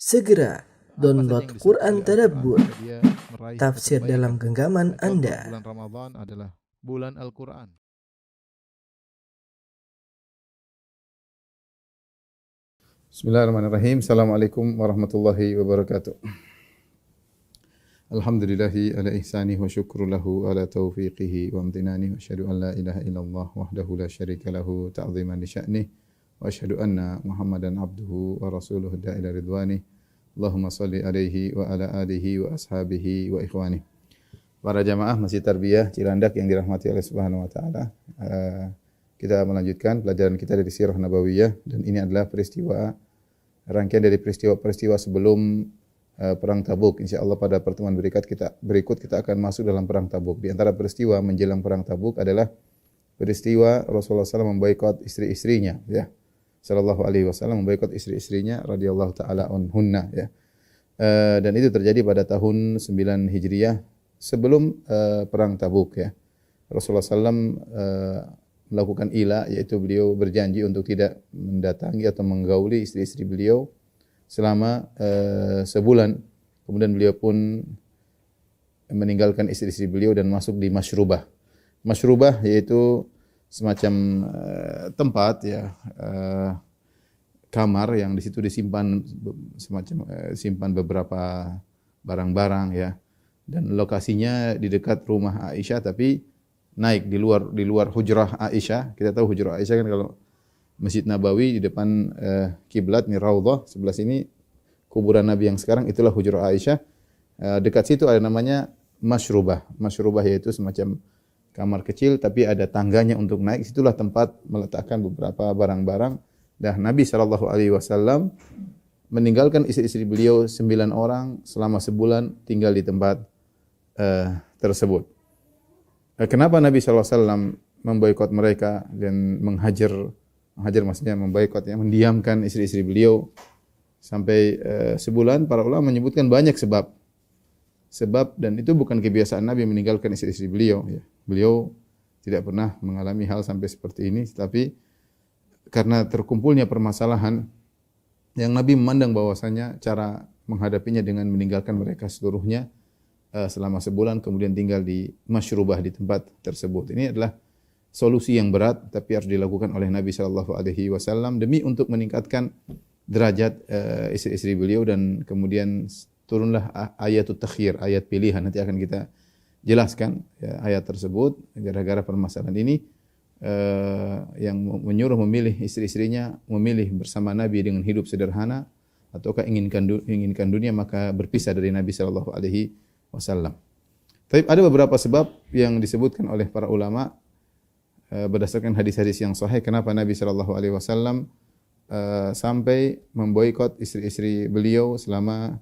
Segera download yang Quran disebut oleh Tadabbur, Al-Quran, dia meraih tafsir kebaikan. dalam genggaman Contoh, Anda. bulan Ramadan adalah bulan Al-Quran. Bismillahirrahmanirrahim. Assalamualaikum warahmatullahi wabarakatuh. Alhamdulillahi ala ihsanih wa syukru lahu ala taufiqihi wa amtinani wa asyhadu an la ilaha illallah wahdahu la syarika lahu ta'ziman li sya'nih wa asyhadu anna Muhammadan abduhu wa rasuluhu da'ila ridwanih. Allahumma salli alaihi wa ala alihi wa ashabihi wa ikhwanih. Para jamaah Masjid Tarbiyah Cilandak yang dirahmati oleh Subhanahu wa taala. Kita melanjutkan pelajaran kita dari Sirah Nabawiyah dan ini adalah rangkaian dari peristiwa-peristiwa sebelum perang Tabuk. Insyaallah pada pertemuan berikut kita akan masuk dalam perang Tabuk. Di antara peristiwa menjelang perang Tabuk adalah peristiwa Rasulullah SAW memboikot istri-istrinya, ya. Sallallahu alaihi wasallam memboikot istri-istrinya radhiyallahu taala anhunna, ya. Dan itu terjadi pada tahun 9 Hijriah sebelum perang Tabuk, ya. Rasulullah SAW melakukan ila, yaitu beliau berjanji untuk tidak mendatangi atau menggauli istri-istri beliau selama sebulan. Kemudian beliau pun meninggalkan istri-istri beliau dan masuk di masyrubah. Masyrubah yaitu semacam tempat, ya, kamar yang di situ disimpan semacam simpan beberapa barang-barang, ya. Dan lokasinya di dekat rumah Aisyah, tapi naik di luar hujrah Aisyah. Kita tahu hujrah Aisyah kan kalau Masjid Nabawi di depan kiblat nih Raudhah, sebelah sini kuburan Nabi yang sekarang, itulah hujrah Aisyah. Dekat situ ada namanya masyrubah. Masyrubah yaitu semacam kamar kecil tapi ada tangganya untuk naik. Situlah tempat meletakkan beberapa barang-barang. Dan Nabi SAW meninggalkan istri-istri beliau 9 orang selama sebulan tinggal di tempat tersebut. Kenapa Nabi SAW memboikot mereka dan menghajar maksudnya memboikot, ya, mendiamkan istri-istri beliau sampai sebulan? Para ulama menyebutkan banyak sebab dan itu bukan kebiasaan Nabi meninggalkan istri-istri beliau, ya. Beliau tidak pernah mengalami hal sampai seperti ini, tapi karena terkumpulnya permasalahan yang Nabi memandang bahwasanya cara menghadapinya dengan meninggalkan mereka seluruhnya selama sebulan, kemudian tinggal di masyrubah di tempat tersebut. Ini adalah solusi yang berat tapi harus dilakukan oleh Nabi sallallahu alaihi wasallam demi untuk meningkatkan derajat istri-istri beliau. Dan kemudian turunlah ayatut takhir, ayat pilihan. Nanti akan kita jelaskan, ya, ayat tersebut gara-gara permasalahan ini yang menyuruh memilih istri-istrinya, memilih bersama Nabi dengan hidup sederhana ataukah inginkan dunia, maka berpisah dari Nabi sallallahu alaihi wasallam. Tapi ada beberapa sebab yang disebutkan oleh para ulama berdasarkan hadis-hadis yang sahih kenapa Nabi sallallahu alaihi wasallam sampai memboikot istri-istri beliau selama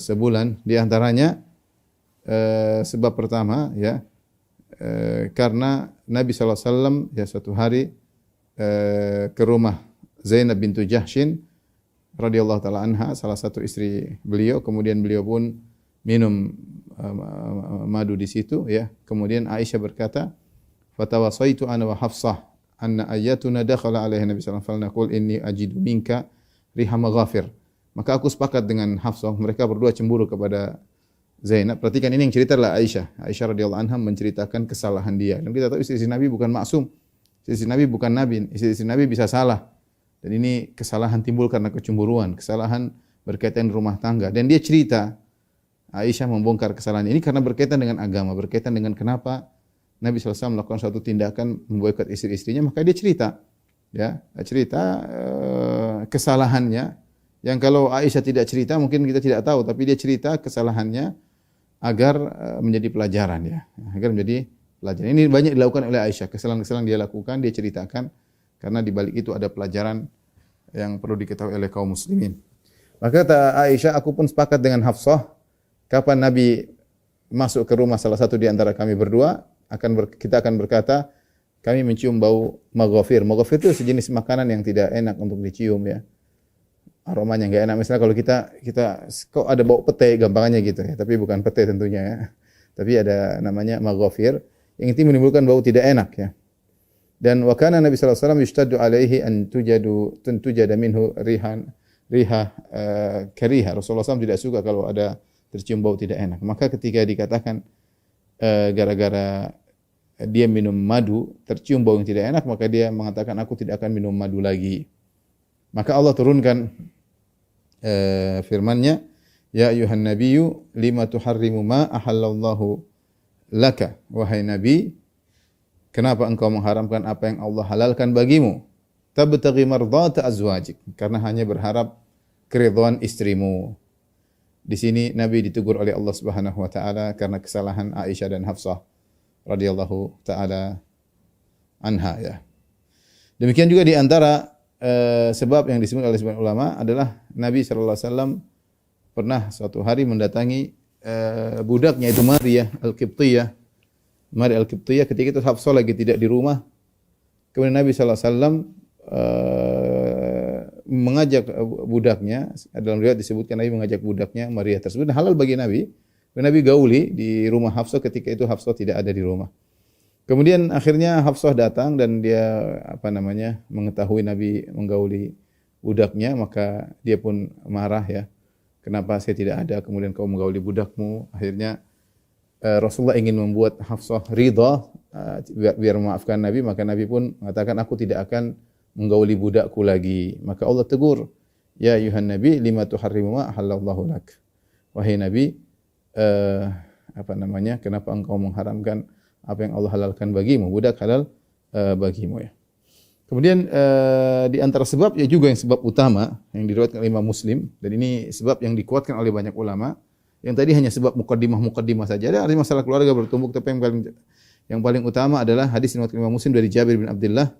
sebulan. Di antaranya sebab pertama, ya, karena Nabi sallallahu alaihi wasallam, ya, suatu hari ke rumah Zainab bintu Jahshin radhiyallahu taala anha, salah satu istri beliau. Kemudian beliau pun minum madu di situ, ya. Kemudian Aisyah berkata, "Fatawasaitu ana wa Hafsah anna ayatuna dakhala alaihi Nabi sallallahu alaihi wasallam naqul inni ajidu minka riha maghafir." Maka aku sepakat dengan Hafsah, mereka berdua cemburu kepada Zainab. Perhatikan, ini yang cerita adalah Aisyah. Aisyah radhiyallahu anha menceritakan kesalahan dia. Dan kita tahu istri-istri Nabi bukan maksum. Istri-istri Nabi bukan nabi. Istri-istri Nabi bisa salah. Dan ini kesalahan timbul karena kecemburuan, kesalahan berkaitan rumah tangga. Dan dia cerita, Aisyah membongkar kesalahan ini karena berkaitan dengan agama, berkaitan dengan kenapa Nabi SAW melakukan suatu tindakan memboikot istri-istrinya. Maka dia cerita, ya, kesalahannya. Yang kalau Aisyah tidak cerita mungkin kita tidak tahu, tapi dia cerita kesalahannya agar menjadi pelajaran, ya, agar menjadi pelajaran. Ini banyak dilakukan oleh Aisyah, kesalahan-kesalahan dia lakukan, dia ceritakan karena di balik itu ada pelajaran yang perlu diketahui oleh kaum muslimin. Maka kata Aisyah, aku pun sepakat dengan Hafsah, kapan Nabi masuk ke rumah salah satu di antara kami berdua, kita akan berkata, kami mencium bau maghafir. Maghafir itu sejenis makanan yang tidak enak untuk dicium, ya. Aromanya enggak enak. Misalnya kalau kita kok ada bau pete, gampangannya gitu, ya. Tapi bukan pete tentunya, ya. Tapi ada namanya maghafir yang itu menimbulkan bau tidak enak, ya. Dan wa kana Nabi sallallahu alaihi wasallam yushtaddu alaihi an tujada minhu riha kariha. Rasulullah SAW tidak suka kalau ada tercium bau tidak enak. Maka ketika dikatakan gara-gara dia minum madu, tercium bau yang tidak enak, maka dia mengatakan aku tidak akan minum madu lagi. Maka Allah turunkan firman-Nya, ya ayuhan nabiyyu lima tuharrimu ma ahallallahu laka. Wahai Nabi, kenapa engkau mengharamkan apa yang Allah halalkan bagimu? Tabtaghi mardhata azwajik, karena hanya berharap keridhaan istrimu. Di sini Nabi ditegur oleh Allah Subhanahu wa taala karena kesalahan Aisyah dan Hafsah radhiyallahu taala anha ya. Demikian juga di antara sebab yang disebut oleh sebagian ulama adalah Nabi sallallahu alaihi wasallam pernah suatu hari mendatangi budaknya itu Maria Al-Qibtiyah. Maria Al-Qibtiyah ketika itu Hafsah lagi tidak di rumah. Kemudian Nabi sallallahu alaihi wasallam mengajak budaknya, dalam riwayat disebutkan Nabi mengajak budaknya Maria tersebut, halal bagi Nabi. Nabi gauli di rumah Hafsah ketika itu Hafsah tidak ada di rumah. Kemudian akhirnya Hafsah datang dan dia mengetahui Nabi menggauli budaknya, maka dia pun marah ya. Kenapa saya tidak ada, kemudian kau menggauli budakmu? Akhirnya Rasulullah ingin membuat Hafsah ridha biar memaafkan Nabi, maka Nabi pun mengatakan aku tidak akan menggauli budakku lagi. Maka Allah tegur, ya ayuhan nabi lima tuharrimu ma ahallallahu lak. Wahai Nabi, kenapa engkau mengharamkan apa yang Allah halalkan bagimu? Budak halal bagimu ya. Kemudian di antara sebab ya juga yang sebab utama yang diriwayatkan oleh Imam Muslim, dan ini sebab yang dikuatkan oleh banyak ulama. Yang tadi hanya sebab mukaddimah saja. Ada masalah keluarga bertumbuk, tapi yang paling utama adalah hadis riwayat Imam Muslim dari Jabir bin Abdullah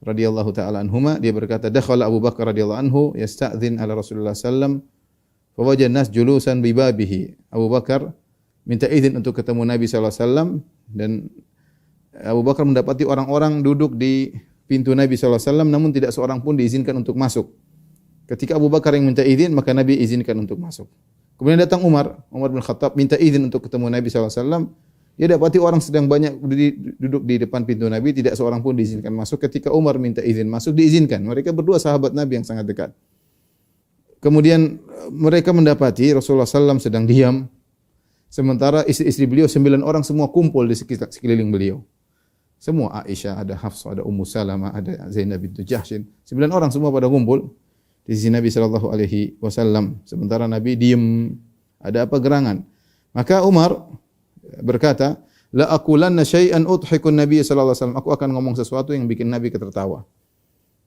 radhiyallahu taala anhuma, dia berkata, dakhala Abu Bakar radhiyallahu anhu yasta'dzin ala Rasulullah sallam fa wajada nas julusan bi babihi. Abu Bakar minta izin untuk ketemu Nabi sallallahu alaihi wasallam, dan Abu Bakar mendapati orang-orang duduk di pintu Nabi sallallahu alaihi wasallam namun tidak seorang pun diizinkan untuk masuk. Ketika Abu Bakar yang minta izin, maka Nabi izinkan untuk masuk. Kemudian datang Umar bin Khattab minta izin untuk ketemu Nabi sallallahu alaihi wasallam. Dia dapati orang sedang banyak duduk di depan pintu Nabi, tidak seorang pun diizinkan masuk. Ketika Umar minta izin masuk, diizinkan. Mereka berdua sahabat Nabi yang sangat dekat. Kemudian mereka mendapati Rasulullah SAW sedang diam, sementara istri-istri beliau 9 orang semua kumpul di sekeliling beliau. Semua, Aisyah, ada Hafsah, ada Ummu Salamah, ada Zainab bintu Jahsyin. 9 orang semua pada kumpul di sisi Nabi sallallahu alaihi wasallam. Sementara Nabi diam. Ada apa gerangan? Maka Umar berkata, la aqulanna syai'an udhikun Nabi sallallahu alaihi wasallam. Aku akan ngomong sesuatu yang bikin Nabi tertawa.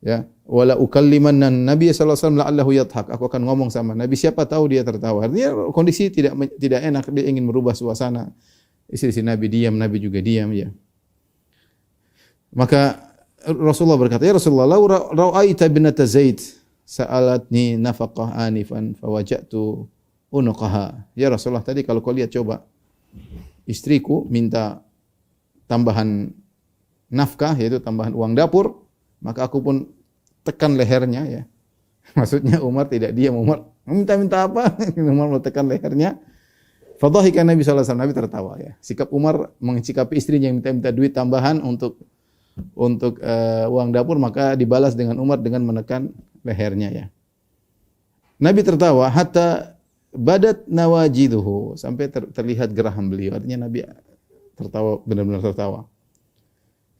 Ya, wala ukallimanna Nabi sallallahu alaihi wasallam la'allahu yadhhak. Aku akan ngomong sama Nabi, siapa tahu dia tertawa. Artinya kondisi tidak enak, dia ingin merubah suasana. Istri Nabi diam, Nabi juga diam ya. Maka Rasulullah berkata, ya Rasulullah, ra'aita binata Zaid sa'alatni nafaqah anifan fawaja'tu unuqaha. Ya Rasulullah, tadi kalau kau lihat coba istriku minta tambahan nafkah, yaitu tambahan uang dapur, maka aku pun tekan lehernya ya. Maksudnya Umar tidak diam, Umar minta apa? Umar mau tekan lehernya. Fadhahika Nabi sallallahu alaihi wasallam, Nabi tertawa ya. Sikap Umar mencikapi istrinya yang minta duit tambahan untuk uang dapur, maka dibalas dengan Umar dengan menekan lehernya ya. Nabi tertawa hatta badat nawajiduhu, sampai terlihat geraham beliau. Artinya Nabi tertawa, benar-benar tertawa.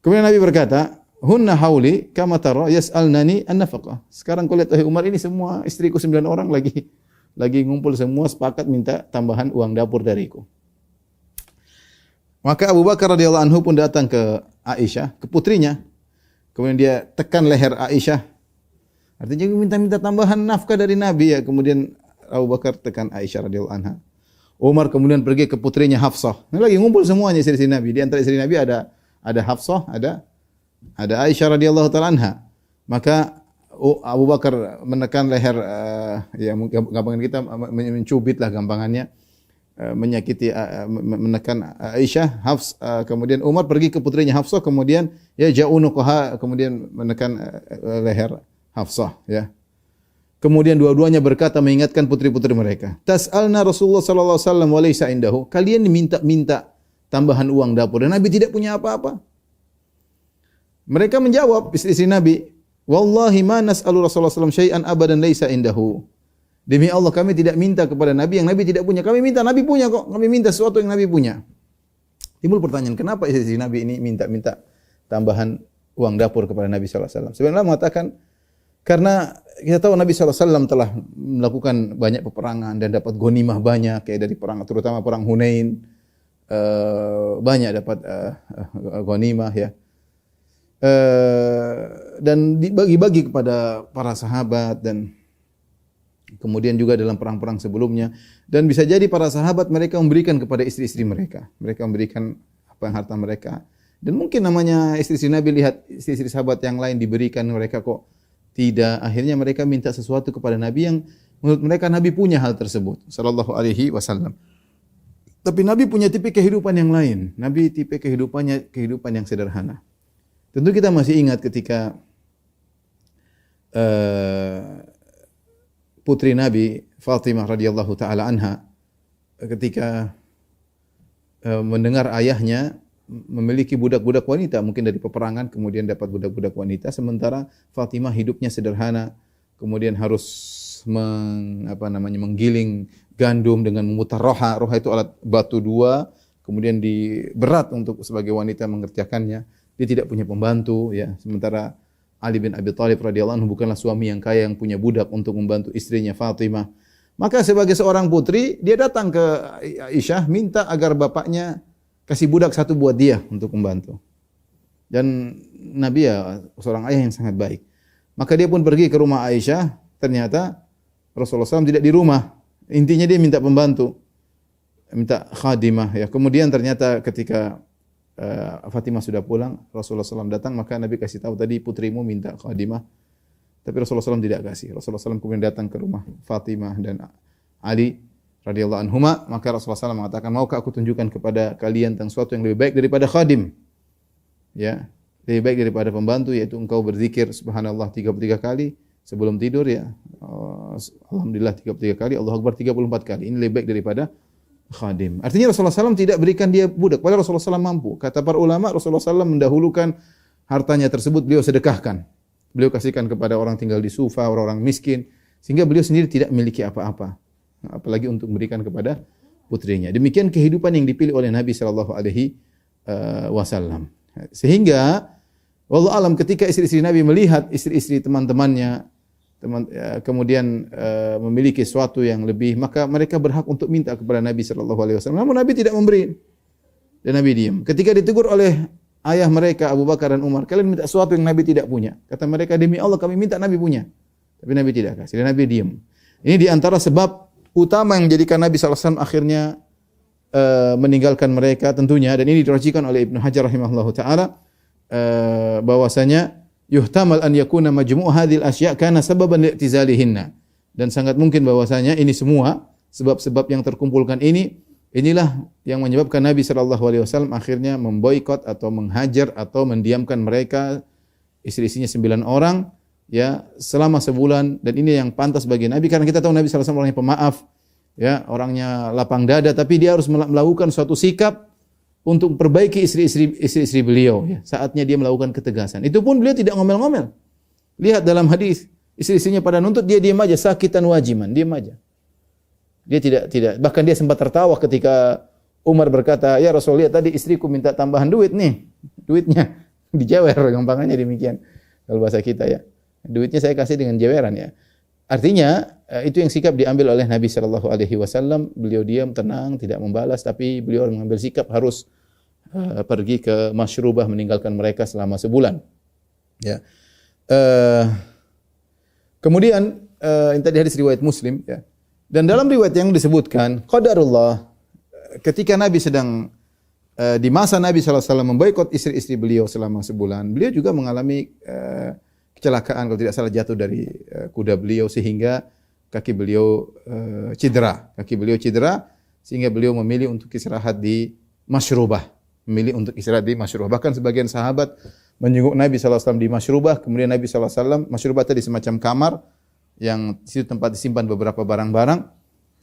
Kemudian Nabi berkata, hunna hauli kama tara yas'alnani an-nafaqah. Sekarang kau lihat wahai Umar, ini semua istriku 9 orang lagi ngumpul semua sepakat minta tambahan uang dapur dariku. Maka Abu Bakar radhiyallahu anhu pun datang ke Aisyah, ke putrinya. Kemudian dia tekan leher Aisyah. Artinya minta tambahan nafkah dari Nabi ya. Kemudian Abu Bakar tekan Aisyah radhiyallahu anha. Umar kemudian pergi ke putrinya Hafsah. Ini lagi ngumpul semuanya istri Nabi. Di antara istri Nabi ada Hafsah, ada Aisyah radhiyallahu taala anha. Maka Abu Bakar menekan leher ya gampangan kita mencubit lah gampangannya, menyakiti menekan Aisyah, kemudian Umar pergi ke putrinya Hafsah, kemudian ya ja'unuqaha, kemudian menekan leher Hafsah ya. Kemudian dua-duanya berkata mengingatkan putri-putri mereka. Tas'alna Rasulullah sallallahu alaihi wasallam wa laysa indahu. Kalian diminta tambahan uang dapur dan Nabi tidak punya apa-apa. Mereka menjawab istri-istri Nabi, Wallahi ma nas'alu Rasulullah sallallahu alaihi wasallam syai'an abadan laisa indahu. Demi Allah kami tidak minta kepada Nabi yang Nabi tidak punya. Kami minta Nabi punya kok. Kami minta sesuatu yang Nabi punya. Timbul pertanyaan, kenapa istri Nabi ini minta tambahan uang dapur kepada Nabi sallallahu alaihi wasallam? Sebenarnya mengatakan karena kita tahu Nabi sallallahu alaihi wasallam telah melakukan banyak peperangan dan dapat ghanimah banyak kayak dari perang terutama perang Hunain. Banyak dapat ghanimah ya. Dan dibagi-bagi kepada para sahabat dan kemudian juga dalam perang-perang sebelumnya, dan bisa jadi para sahabat mereka memberikan kepada istri-istri mereka. Mereka memberikan apa yang harta mereka. Dan mungkin namanya istri-istri Nabi lihat istri-istri sahabat yang lain diberikan, mereka kok tidak. Akhirnya mereka minta sesuatu kepada Nabi yang menurut mereka Nabi punya hal tersebut sallallahu alaihi wasallam. Tapi Nabi punya tipe kehidupan yang lain. Nabi tipe kehidupannya kehidupan yang sederhana. Tentu kita masih ingat ketika putri Nabi Fatimah radhiyallahu taala anha ketika mendengar ayahnya memiliki budak-budak wanita, mungkin dari peperangan kemudian dapat budak-budak wanita, sementara Fatimah hidupnya sederhana, kemudian harus menggiling gandum dengan memutar roha. Roha itu alat batu dua, kemudian berat untuk sebagai wanita mengerjakannya. Dia tidak punya pembantu ya, sementara Ali bin Abi Thalib radhiyallahu anhu bukanlah suami yang kaya yang punya budak untuk membantu istrinya Fatimah. Maka sebagai seorang putri, dia datang ke Aisyah minta agar bapaknya kasih budak satu buat dia untuk membantu. Dan Nabi ya seorang ayah yang sangat baik. Maka dia pun pergi ke rumah Aisyah, ternyata Rasulullah SAW tidak di rumah. Intinya dia minta pembantu, minta khadimah ya. Kemudian ternyata ketika Fatimah sudah pulang, Rasulullah SAW datang, maka Nabi kasih tahu tadi putrimu minta khadimah. Tapi Rasulullah SAW tidak kasih. Rasulullah SAW kemudian datang ke rumah Fatimah dan Ali radhiyallahu anhuma, maka Rasulullah SAW mengatakan, maukah aku tunjukkan kepada kalian tentang sesuatu yang lebih baik daripada khadim? Ya, lebih baik daripada pembantu, yaitu engkau berzikir subhanallah 33 kali sebelum tidur ya. Alhamdulillah 33 kali, Allahu Akbar 34 kali. Ini lebih baik daripada khadim. Artinya Rasulullah SAW tidak berikan dia budak, padahal Rasulullah SAW mampu. Kata para ulama, Rasulullah SAW mendahulukan hartanya tersebut beliau sedekahkan. Beliau kasihkan kepada orang tinggal di Sufa, orang-orang miskin, sehingga beliau sendiri tidak memiliki apa-apa, apalagi untuk memberikan kepada putrinya. Demikian kehidupan yang dipilih oleh Nabi sallallahu alaihi wasallam. Sehingga wallahu alam ketika istri-istri Nabi melihat istri-istri teman-temannya kemudian memiliki sesuatu yang lebih, maka mereka berhak untuk minta kepada Nabi sallallahu alaihi wasallam. Namun Nabi tidak memberi. Dan Nabi diam. Ketika ditegur oleh ayah mereka Abu Bakar dan Umar, kalian minta sesuatu yang Nabi tidak punya. Kata mereka, demi Allah kami minta Nabi punya. Tapi Nabi tidak kasih. Dan Nabi diam. Ini di antara sebab utama yang menjadikan Nabi sallallahu alaihi wasallam akhirnya meninggalkan mereka tentunya, dan ini dirajikan oleh Ibnu Hajar rahimahullahu taala bahwasanya yuhtamal an yakuna majmu' hadhil asya' kana sababan li'tizalihinna. Dan sangat mungkin bahwasanya ini semua sebab-sebab yang terkumpulkan inilah yang menyebabkan Nabi sallallahu alaihi wasallam akhirnya memboikot atau menghajar atau mendiamkan mereka istri-istrinya 9 orang ya selama sebulan. Dan ini yang pantas bagi Nabi, karena kita tahu Nabi sallallahu alaihi wasallam orangnya pemaaf ya, orangnya lapang dada, tapi dia harus melakukan suatu sikap untuk memperbaiki istri-istri beliau ya. Saatnya dia melakukan ketegasan. Itu pun beliau tidak ngomel-ngomel. Lihat dalam hadis, istri-istrinya pada nuntut, dia diam aja, sakitan wajiman, diam aja. Dia tidak bahkan dia sempat tertawa ketika Umar berkata, "Ya Rasul, lihat tadi istriku minta tambahan duit nih. Duitnya dijewer," gampangannya demikian kalau bahasa kita ya. Duitnya saya kasih dengan jeweran ya. Artinya itu yang sikap diambil oleh Nabi sallallahu alaihi wasallam. Beliau diam, tenang, tidak membalas, tapi beliau mengambil sikap harus pergi ke Masyrubah, meninggalkan mereka selama sebulan. Ya. Kemudian ini tadi hadis riwayat Muslim ya. Dan dalam riwayat yang disebutkan, qadarullah, ketika Nabi sedang di masa Nabi sallallahu alaihi wasallam memboikot istri-istri beliau selama sebulan, beliau juga mengalami kecelakaan, kalau tidak salah jatuh dari kuda beliau sehingga kaki beliau cedera. Kaki beliau cedera sehingga beliau memilih untuk istirahat di Masyrubah. Bahkan sebagian sahabat menjenguk Nabi sallallahu alaihi wasallam di Masyrubah. Kemudian Nabi sallallahu alaihi wasallam, Masyrubah tadi semacam kamar yang di situ tempat disimpan beberapa barang-barang.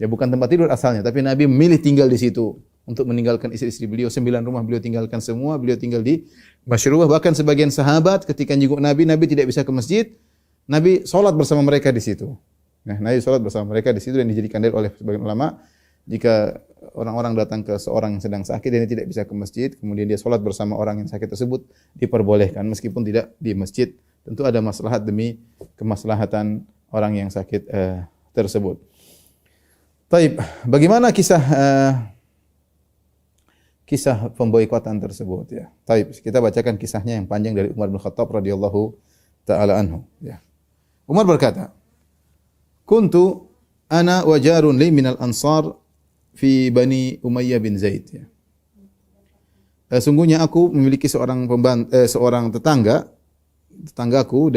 Ya bukan tempat tidur asalnya, tapi Nabi memilih tinggal di situ untuk meninggalkan istri-istri beliau. 9 rumah beliau tinggalkan semua, beliau tinggal di Masyrubah. Bahkan sebagian sahabat ketika jenguk Nabi, Nabi tidak bisa ke masjid, Nabi salat bersama mereka di situ. Nah, Nabi salat bersama mereka di situ dan dijadikan dalil oleh sebagian ulama, jika orang-orang datang ke seorang yang sedang sakit dan dia tidak bisa ke masjid, kemudian dia salat bersama orang yang sakit tersebut, diperbolehkan meskipun tidak di masjid. Tentu ada maslahat demi kemaslahatan orang yang sakit tersebut. Taib, bagaimana kisah pemboikotan tersebut ya. Taib, kita bacakan kisahnya yang panjang dari Umar bin Khattab radhiyallahu taala anhu ya. Umar berkata, "Kuntu ana wa jarun li minal ansar fi Bani Umayyah bin Zaid ya. Sungguhnya aku memiliki seorang tetanggaku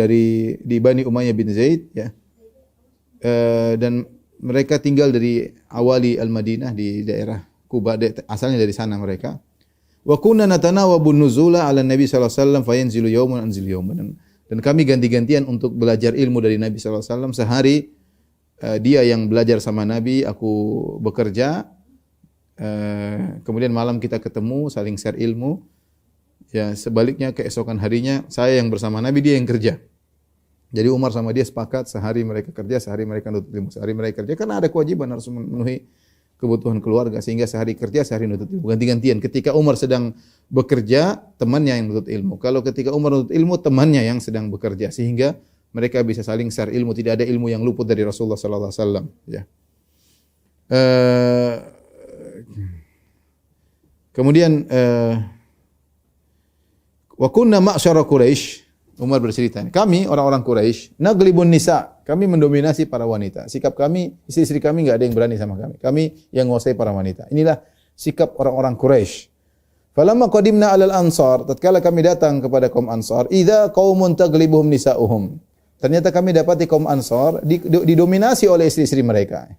di Bani Umayyah bin Zaid ya. Dan mereka tinggal dari awali Al-Madinah di daerah Kuba, asalnya dari sana mereka. Wa kunna natanawabun nuzula 'ala Nabi sallallahu alaihi wasallam fayanzilu yawman anzil yawman. Dan kami ganti-gantian untuk belajar ilmu dari Nabi sallallahu alaihi wasallam. Sehari dia yang belajar sama Nabi, aku bekerja. Kemudian malam kita ketemu, saling share ilmu. Ya, sebaliknya keesokan harinya saya yang bersama Nabi, dia yang kerja. Jadi Umar sama dia sepakat sehari mereka kerja, sehari mereka nuntut ilmu. Sehari mereka kerja karena ada kewajiban harus memenuhi kebutuhan keluarga, sehingga sehari kerja, sehari nuntut ilmu. Ganti-gantian. Ketika Umar sedang bekerja, temannya yang nuntut ilmu. Kalau ketika Umar nuntut ilmu, temannya yang sedang bekerja, sehingga mereka bisa saling share ilmu. Tidak ada ilmu yang luput dari Rasulullah sallallahu alaihi wasallam, ya. Kemudian wa kunna ma'syara Quraisy, Umar bercerita, kami orang-orang Quraisy, naglibun nisa, kami mendominasi para wanita. Sikap kami, istri-istri kami enggak ada yang berani sama kami. Kami yang menguasai para wanita. Inilah sikap orang-orang Quraisy. Falamma qadimna 'alal ansar, tatkala kami datang kepada kaum Ansar, idza qaumun taglibuhum nisa'uhum. Ternyata kami dapati kaum Ansar didominasi oleh istri-istri mereka.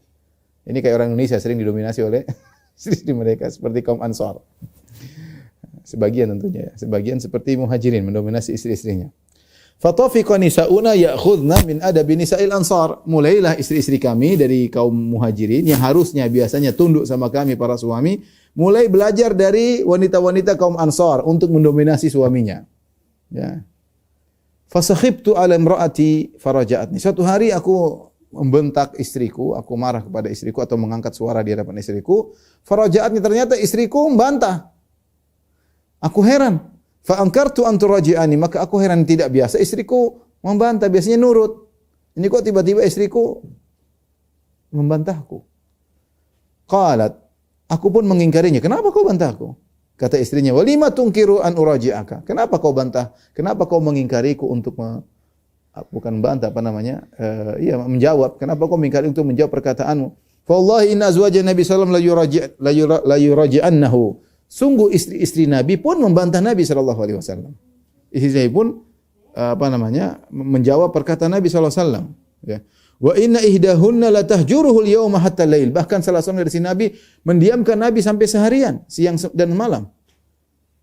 Ini kayak orang Indonesia sering didominasi oleh istri-istri mereka seperti kaum Ansar. Sebagian tentunya ya. Sebagian seperti Muhajirin mendominasi istri-istrinya. Fatafiqa nisa'una ya'khudna min adabi nisa'il ansar. Mulailah istri-istri kami dari kaum Muhajirin yang harusnya biasanya tunduk sama kami para suami, mulai belajar dari wanita-wanita kaum Ansar untuk mendominasi suaminya. Ya. Fasakhibtu 'ala imra'ati faraja'atni. Suatu hari aku membentak istriku, aku marah kepada istriku atau mengangkat suara di hadapan istriku. Faraja'atni, ternyata istriku membantah. Aku heran. Fa ankartu an turaji'ani, maka aku heran, tidak biasa istriku membantah, biasanya nurut. Ini kok tiba-tiba istriku membantahku. Qalat, aku pun mengingkarinya. Kenapa kau bantahku? Kata istrinya, walima tungkiru an uraji'aka. Kenapa kau bantah? Kenapa kau mengingkariku untuk bukan bantah, apa namanya? Menjawab. Kenapa kau mengingkari untuk menjawab perkataanmu? Fa wallahi inna azwajan Nabi sallallahu alaihi wasallam la yuraji'annahu. Sungguh istri-istri Nabi pun membantah Nabi sallallahu alaihi wasallam. Istri pun menjawab perkataan Nabi sallallahu alaihi wasallam, ya. Wa inna ihdahunna la tahjuruhu al-yawma hatta lail. Bahkan salah seorang dari si Nabi mendiamkan Nabi sampai seharian, siang dan malam.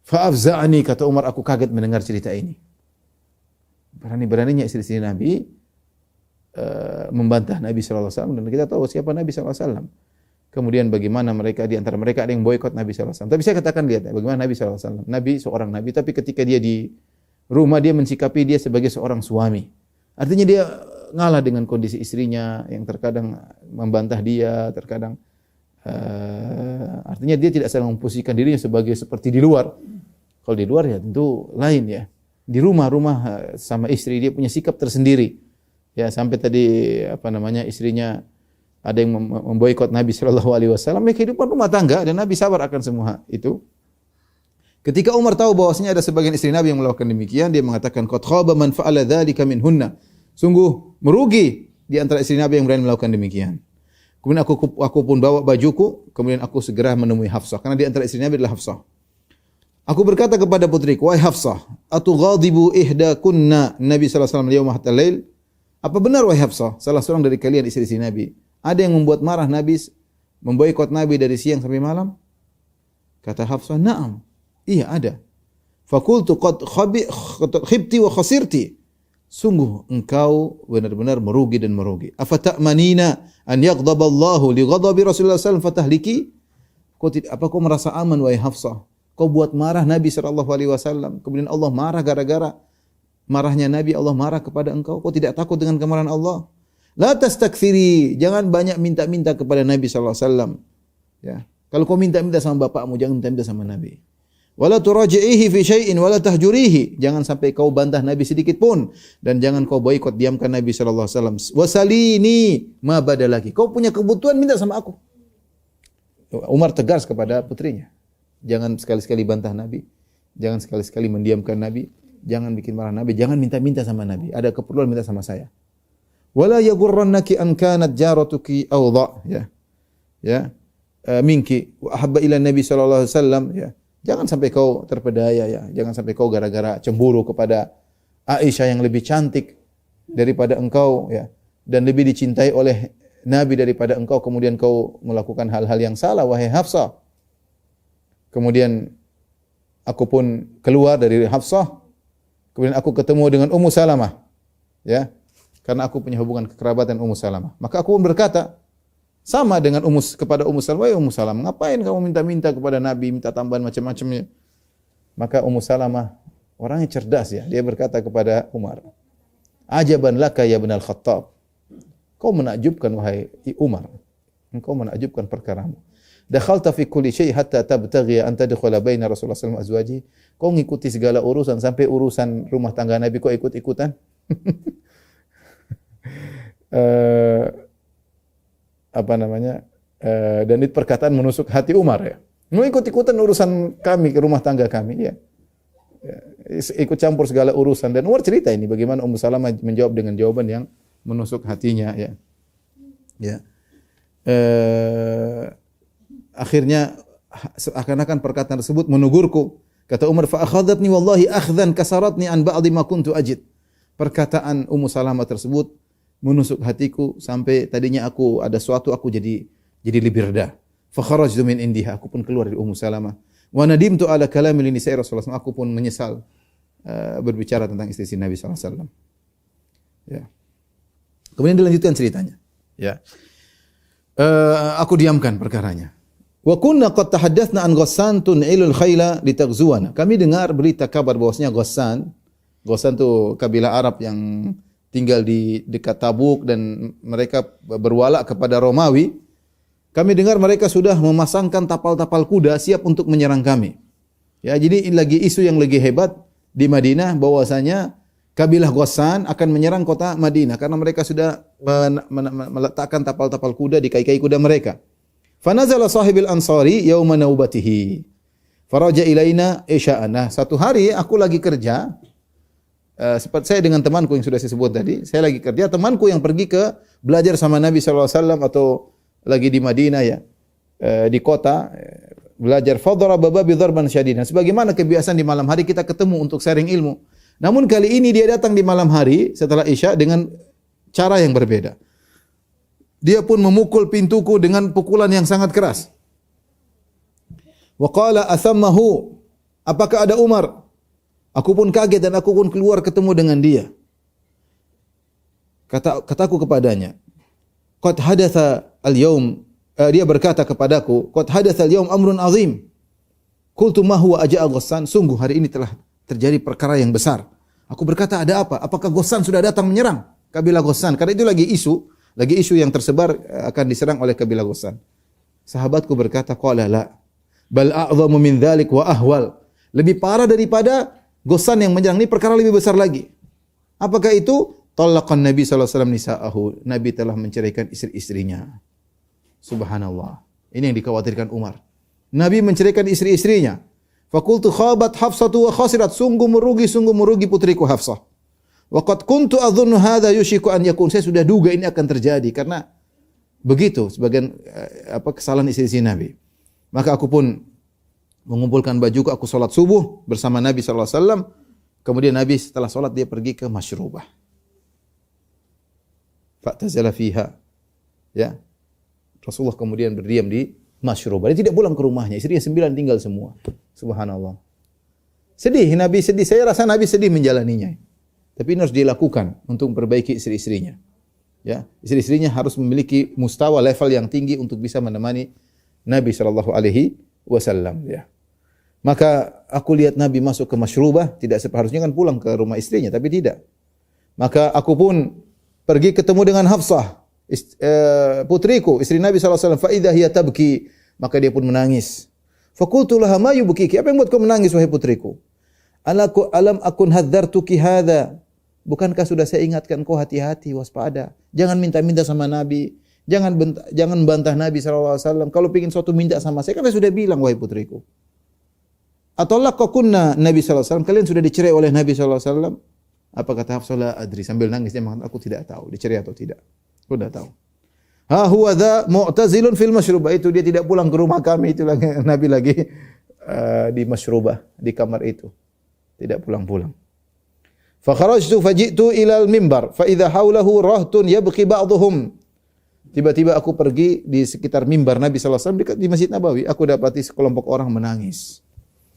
Fa afza'ani, kata Umar, aku kaget mendengar cerita ini. Berani-beraninya istri-istri Nabi membantah Nabi sallallahu alaihi wasallam, dan kita tahu siapa Nabi sallallahu alaihi wasallam. Kemudian bagaimana mereka, di antara mereka ada yang boikot Nabi sallallahu alaihi wasallam. Tapi saya katakan, lihat bagaimana Nabi sallallahu alaihi wasallam. Nabi seorang nabi, tapi ketika dia di rumah dia mensikapi dia sebagai seorang suami. Artinya dia ngalah dengan kondisi istrinya yang terkadang membantah dia, terkadang artinya dia tidak sedang memposisikan dirinya sebagai seperti di luar. Kalau di luar ya tentu lain ya. Di rumah sama istri dia punya sikap tersendiri. Ya, sampai tadi istrinya ada yang memboikot Nabi sallallahu alaihi wasallam, kehidupan rumah tangga, dan Nabi sabar akan semua itu. Ketika Umar tahu bahwasanya ada sebagian istri Nabi yang melakukan demikian, dia mengatakan, qad khaba man fa'ala dzalika minhunna. Sungguh merugi di antara istri Nabi yang berani melakukan demikian. Kemudian aku pun bawa bajuku, kemudian aku segera menemui Hafsah, karena di antara istri Nabi adalah Hafsah. Aku berkata kepada putriku, wahai Hafsah, atughadibu ihdakunna Nabi sallallahu alaihi wasallam yawma hatta lail? Apa benar wahai Hafsah, salah seorang dari kalian istri-istri Nabi, ada yang membuat marah Nabi, memboikot Nabi dari siang sampai malam? Kata Hafsah, na'am. Iya, ada. Fakultu qad khibti wa khasirti. Sungguh engkau benar-benar merugi dan merugi. Afata'manina an yaghdaballahu li ghadabi Rasulullah sallallahu alaihi wasallam fatahliki? Apa kau merasa aman wahai Hafsah? Kau buat marah Nabi sallallahu alaihi wasallam. Kemudian Allah marah gara-gara marahnya Nabi, Allah marah kepada engkau. Kau tidak takut dengan kemarahan Allah? La tastakthiri, jangan banyak minta-minta kepada Nabi sallallahu alaihi wasallam. Ya. Kalau kau minta-minta sama bapakmu, jangan minta-minta sama Nabi. Wala turaji'ihi fi syai'in wala tahjurihi. Jangan sampai kau bantah Nabi sedikit pun dan jangan kau boikot, diamkan Nabi sallallahu alaihi wasallam. Wasalini ma badalaki. Kau punya kebutuhan minta sama aku. Umar tegas kepada putrinya. Jangan sekali-sekali bantah Nabi. Jangan sekali-sekali mendiamkan Nabi. Jangan bikin marah Nabi. Jangan minta-minta sama Nabi. Ada keperluan minta sama saya. Wala yaghurrannaki an kanat jaratuki awdha. Ya. Minki wa ahabba ila Nabi sallallahu alaihi wasallam. Ya. Jangan sampai kau terpedaya ya. Jangan sampai kau gara-gara cemburu kepada Aisyah yang lebih cantik daripada engkau ya, dan lebih dicintai oleh Nabi daripada engkau, kemudian kau melakukan hal-hal yang salah wahai Hafsah. Kemudian aku pun keluar dari Hafsah. Kemudian aku ketemu dengan Ummu Salamah. Ya. Karena aku punya hubungan kekerabatan Ummu Salamah. Maka aku pun berkata sama dengan kepada Ummu Salamah, "Wahai Ummu Salamah, ngapain kamu minta-minta kepada Nabi, minta tambahan macam-macamnya?" Maka Ummu Salamah orangnya cerdas ya. Dia berkata kepada Umar, "Ajaban laka ya Ibn al-Khattab." Kau menakjubkan wahai Umar. Engkau menakjubkan perkaramu. Dakhalta fi kulli syai' hatta tabtaghi an tadkhula baina Rasulullah sallallahu alaihi wasallam azwaji. Kau ngikuti segala urusan sampai urusan rumah tangga Nabi kau ikut-ikutan. Dan itu perkataan menusuk hati Umar ya. Mau ikut-ikutan urusan kami, ke rumah tangga kami ya. Ikut campur segala urusan. Dan Umar cerita ini bagaimana Ummu Salamah menjawab dengan jawaban yang menusuk hatinya ya. Ya. Akhirnya seakan-akan perkataan tersebut menegurku. Kata Umar, fa akhadhatni wallahi akhdhan kasaratni an ba'dhi ma kuntu ajid. Perkataan Ummu Salamah tersebut menusuk hatiku sampai tadinya aku ada sesuatu aku jadi lebih reda. Fa kharajtu min indiha, aku pun keluar dari Ummu Salamah. Wa nadimtu ala kalami li nisa'i Rasulullah, aku pun menyesal berbicara tentang istri Nabi sallallahu alaihi wasallam. Ya. Kemudian dilanjutkan ceritanya. Ya. Aku diamkan perkaranya. Wa kunna qad tahaddatsna an Ghassan tun'ilul khayla litaghzuwana. Kami dengar berita kabar bahwasanya Ghassan itu kabilah Arab yang tinggal di dekat Tabuk dan mereka berwala kepada Romawi. Kami dengar mereka sudah memasangkan tapal-tapal kuda siap untuk menyerang kami. Ya, jadi ini lagi isu yang lagi hebat di Madinah bahwasanya kabilah Ghassan akan menyerang kota Madinah karena mereka sudah meletakkan tapal-tapal kuda di kaki-kaki kuda mereka. Fanazala sahibil ansari yauma naubatihi. Faraja ilaina isya'ana. Satu hari aku lagi kerja, seperti saya dengan temanku yang sudah saya sebut tadi, saya lagi kerja, temanku yang pergi ke belajar sama Nabi sallallahu alaihi wasallam atau lagi di Madinah ya, di kota belajar, fadaraba babi darban syadidan. Sebagaimana kebiasaan di malam hari kita ketemu untuk sharing ilmu. Namun kali ini dia datang di malam hari setelah Isya dengan cara yang berbeda. Dia pun memukul pintuku dengan pukulan yang sangat keras. Wa qala athammahu, apakah ada Umar? Aku pun kaget dan aku pun keluar ketemu dengan dia. Kataku kepadanya, qad hadatha al-yawm, dia berkata kepadaku, qad hadatha al-yawm amrun azim. Qultu ma huwa aja'a Ghassan, sungguh hari ini telah terjadi perkara yang besar. Aku berkata, ada apa? Apakah Ghassan sudah datang menyerang kabilah Ghassan? Karena itu lagi isu yang tersebar akan diserang oleh kabilah Ghassan. Sahabatku berkata, qala la, bal a'dhamu min dzalik wa ahwal. Lebih parah daripada Ghassan yang menyerang, ini perkara lebih besar lagi. Apakah itu? Talaqan Nabi sallallahu alaihi wasallam nisa'ahu. Nabi telah menceraikan istri-istrinya. Subhanallah. Ini yang dikhawatirkan Umar. Nabi menceraikan istri-istrinya. Fakultu khabat Hafsatu wa khasirat. Sungguh merugi putriku Hafsah. Wa qad kuntu adhunnu hadha yushiku an yakun. Saya sudah duga ini akan terjadi karena begitu sebagian kesalahan istri-istri Nabi. Maka aku pun mengumpulkan bajuku, aku salat subuh bersama Nabi sallallahu alaihi wasallam. Kemudian Nabi setelah salat dia pergi ke Masyrubah. Fa'tazala fiha. Ya. Rasulullah kemudian berdiam di Masyrubah. Dia tidak pulang ke rumahnya. Istrinya 9 tinggal semua. Subhanallah. Sedih, Nabi sedih. Saya rasa Nabi sedih menjalaninya. Tapi ini harus dilakukan untuk memperbaiki istri-istrinya. Ya, istri-istrinya harus memiliki mustawa level yang tinggi untuk bisa menemani Nabi sallallahu alaihi wasallam ya. Maka aku lihat Nabi masuk ke masyrubah, tidak seharusnya kan pulang ke rumah istrinya, tapi tidak. Maka aku pun pergi ketemu dengan Hafsah, putriku, istri Nabi sallallahu alaihi wasallam. Fa idza hiya tabki, maka dia pun menangis. Fa qultu laha ma yubkiki? Apa yang buat kau menangis wahai putriku? Alam akun hadzartuki hadza? Bukankah sudah saya ingatkan kau hati-hati, waspada. Jangan minta-minta sama Nabi. Jangan bantah Nabi sallallahu alaihi wasallam. Kalau ingin sesuatu minta sama saya, kan saya sudah bilang wahai putriku. Atau laqakunna Nabi sallallahu alaihi wasallam, kalian sudah dicerai oleh Nabi sallallahu alaihi wasallam? Apa kata Hafsah? La adri, sambil nangis dia mengatakan aku tidak tahu dicerai atau tidak. Aku tidak tahu. Ha huwa dha mu'tazilun fil masyrubah, itu dia tidak pulang ke rumah kami, itu lagi Nabi lagi di masyrubah, di kamar itu. Tidak pulang-pulang. Fa kharajtu faji'tu ila al-mimbar fa idza haulahu rahtun yabqi ba'dhum. Tiba-tiba aku pergi di sekitar mimbar Nabi sallallahu alaihi wasallam dekat di Masjid Nabawi, aku dapati sekelompok orang menangis.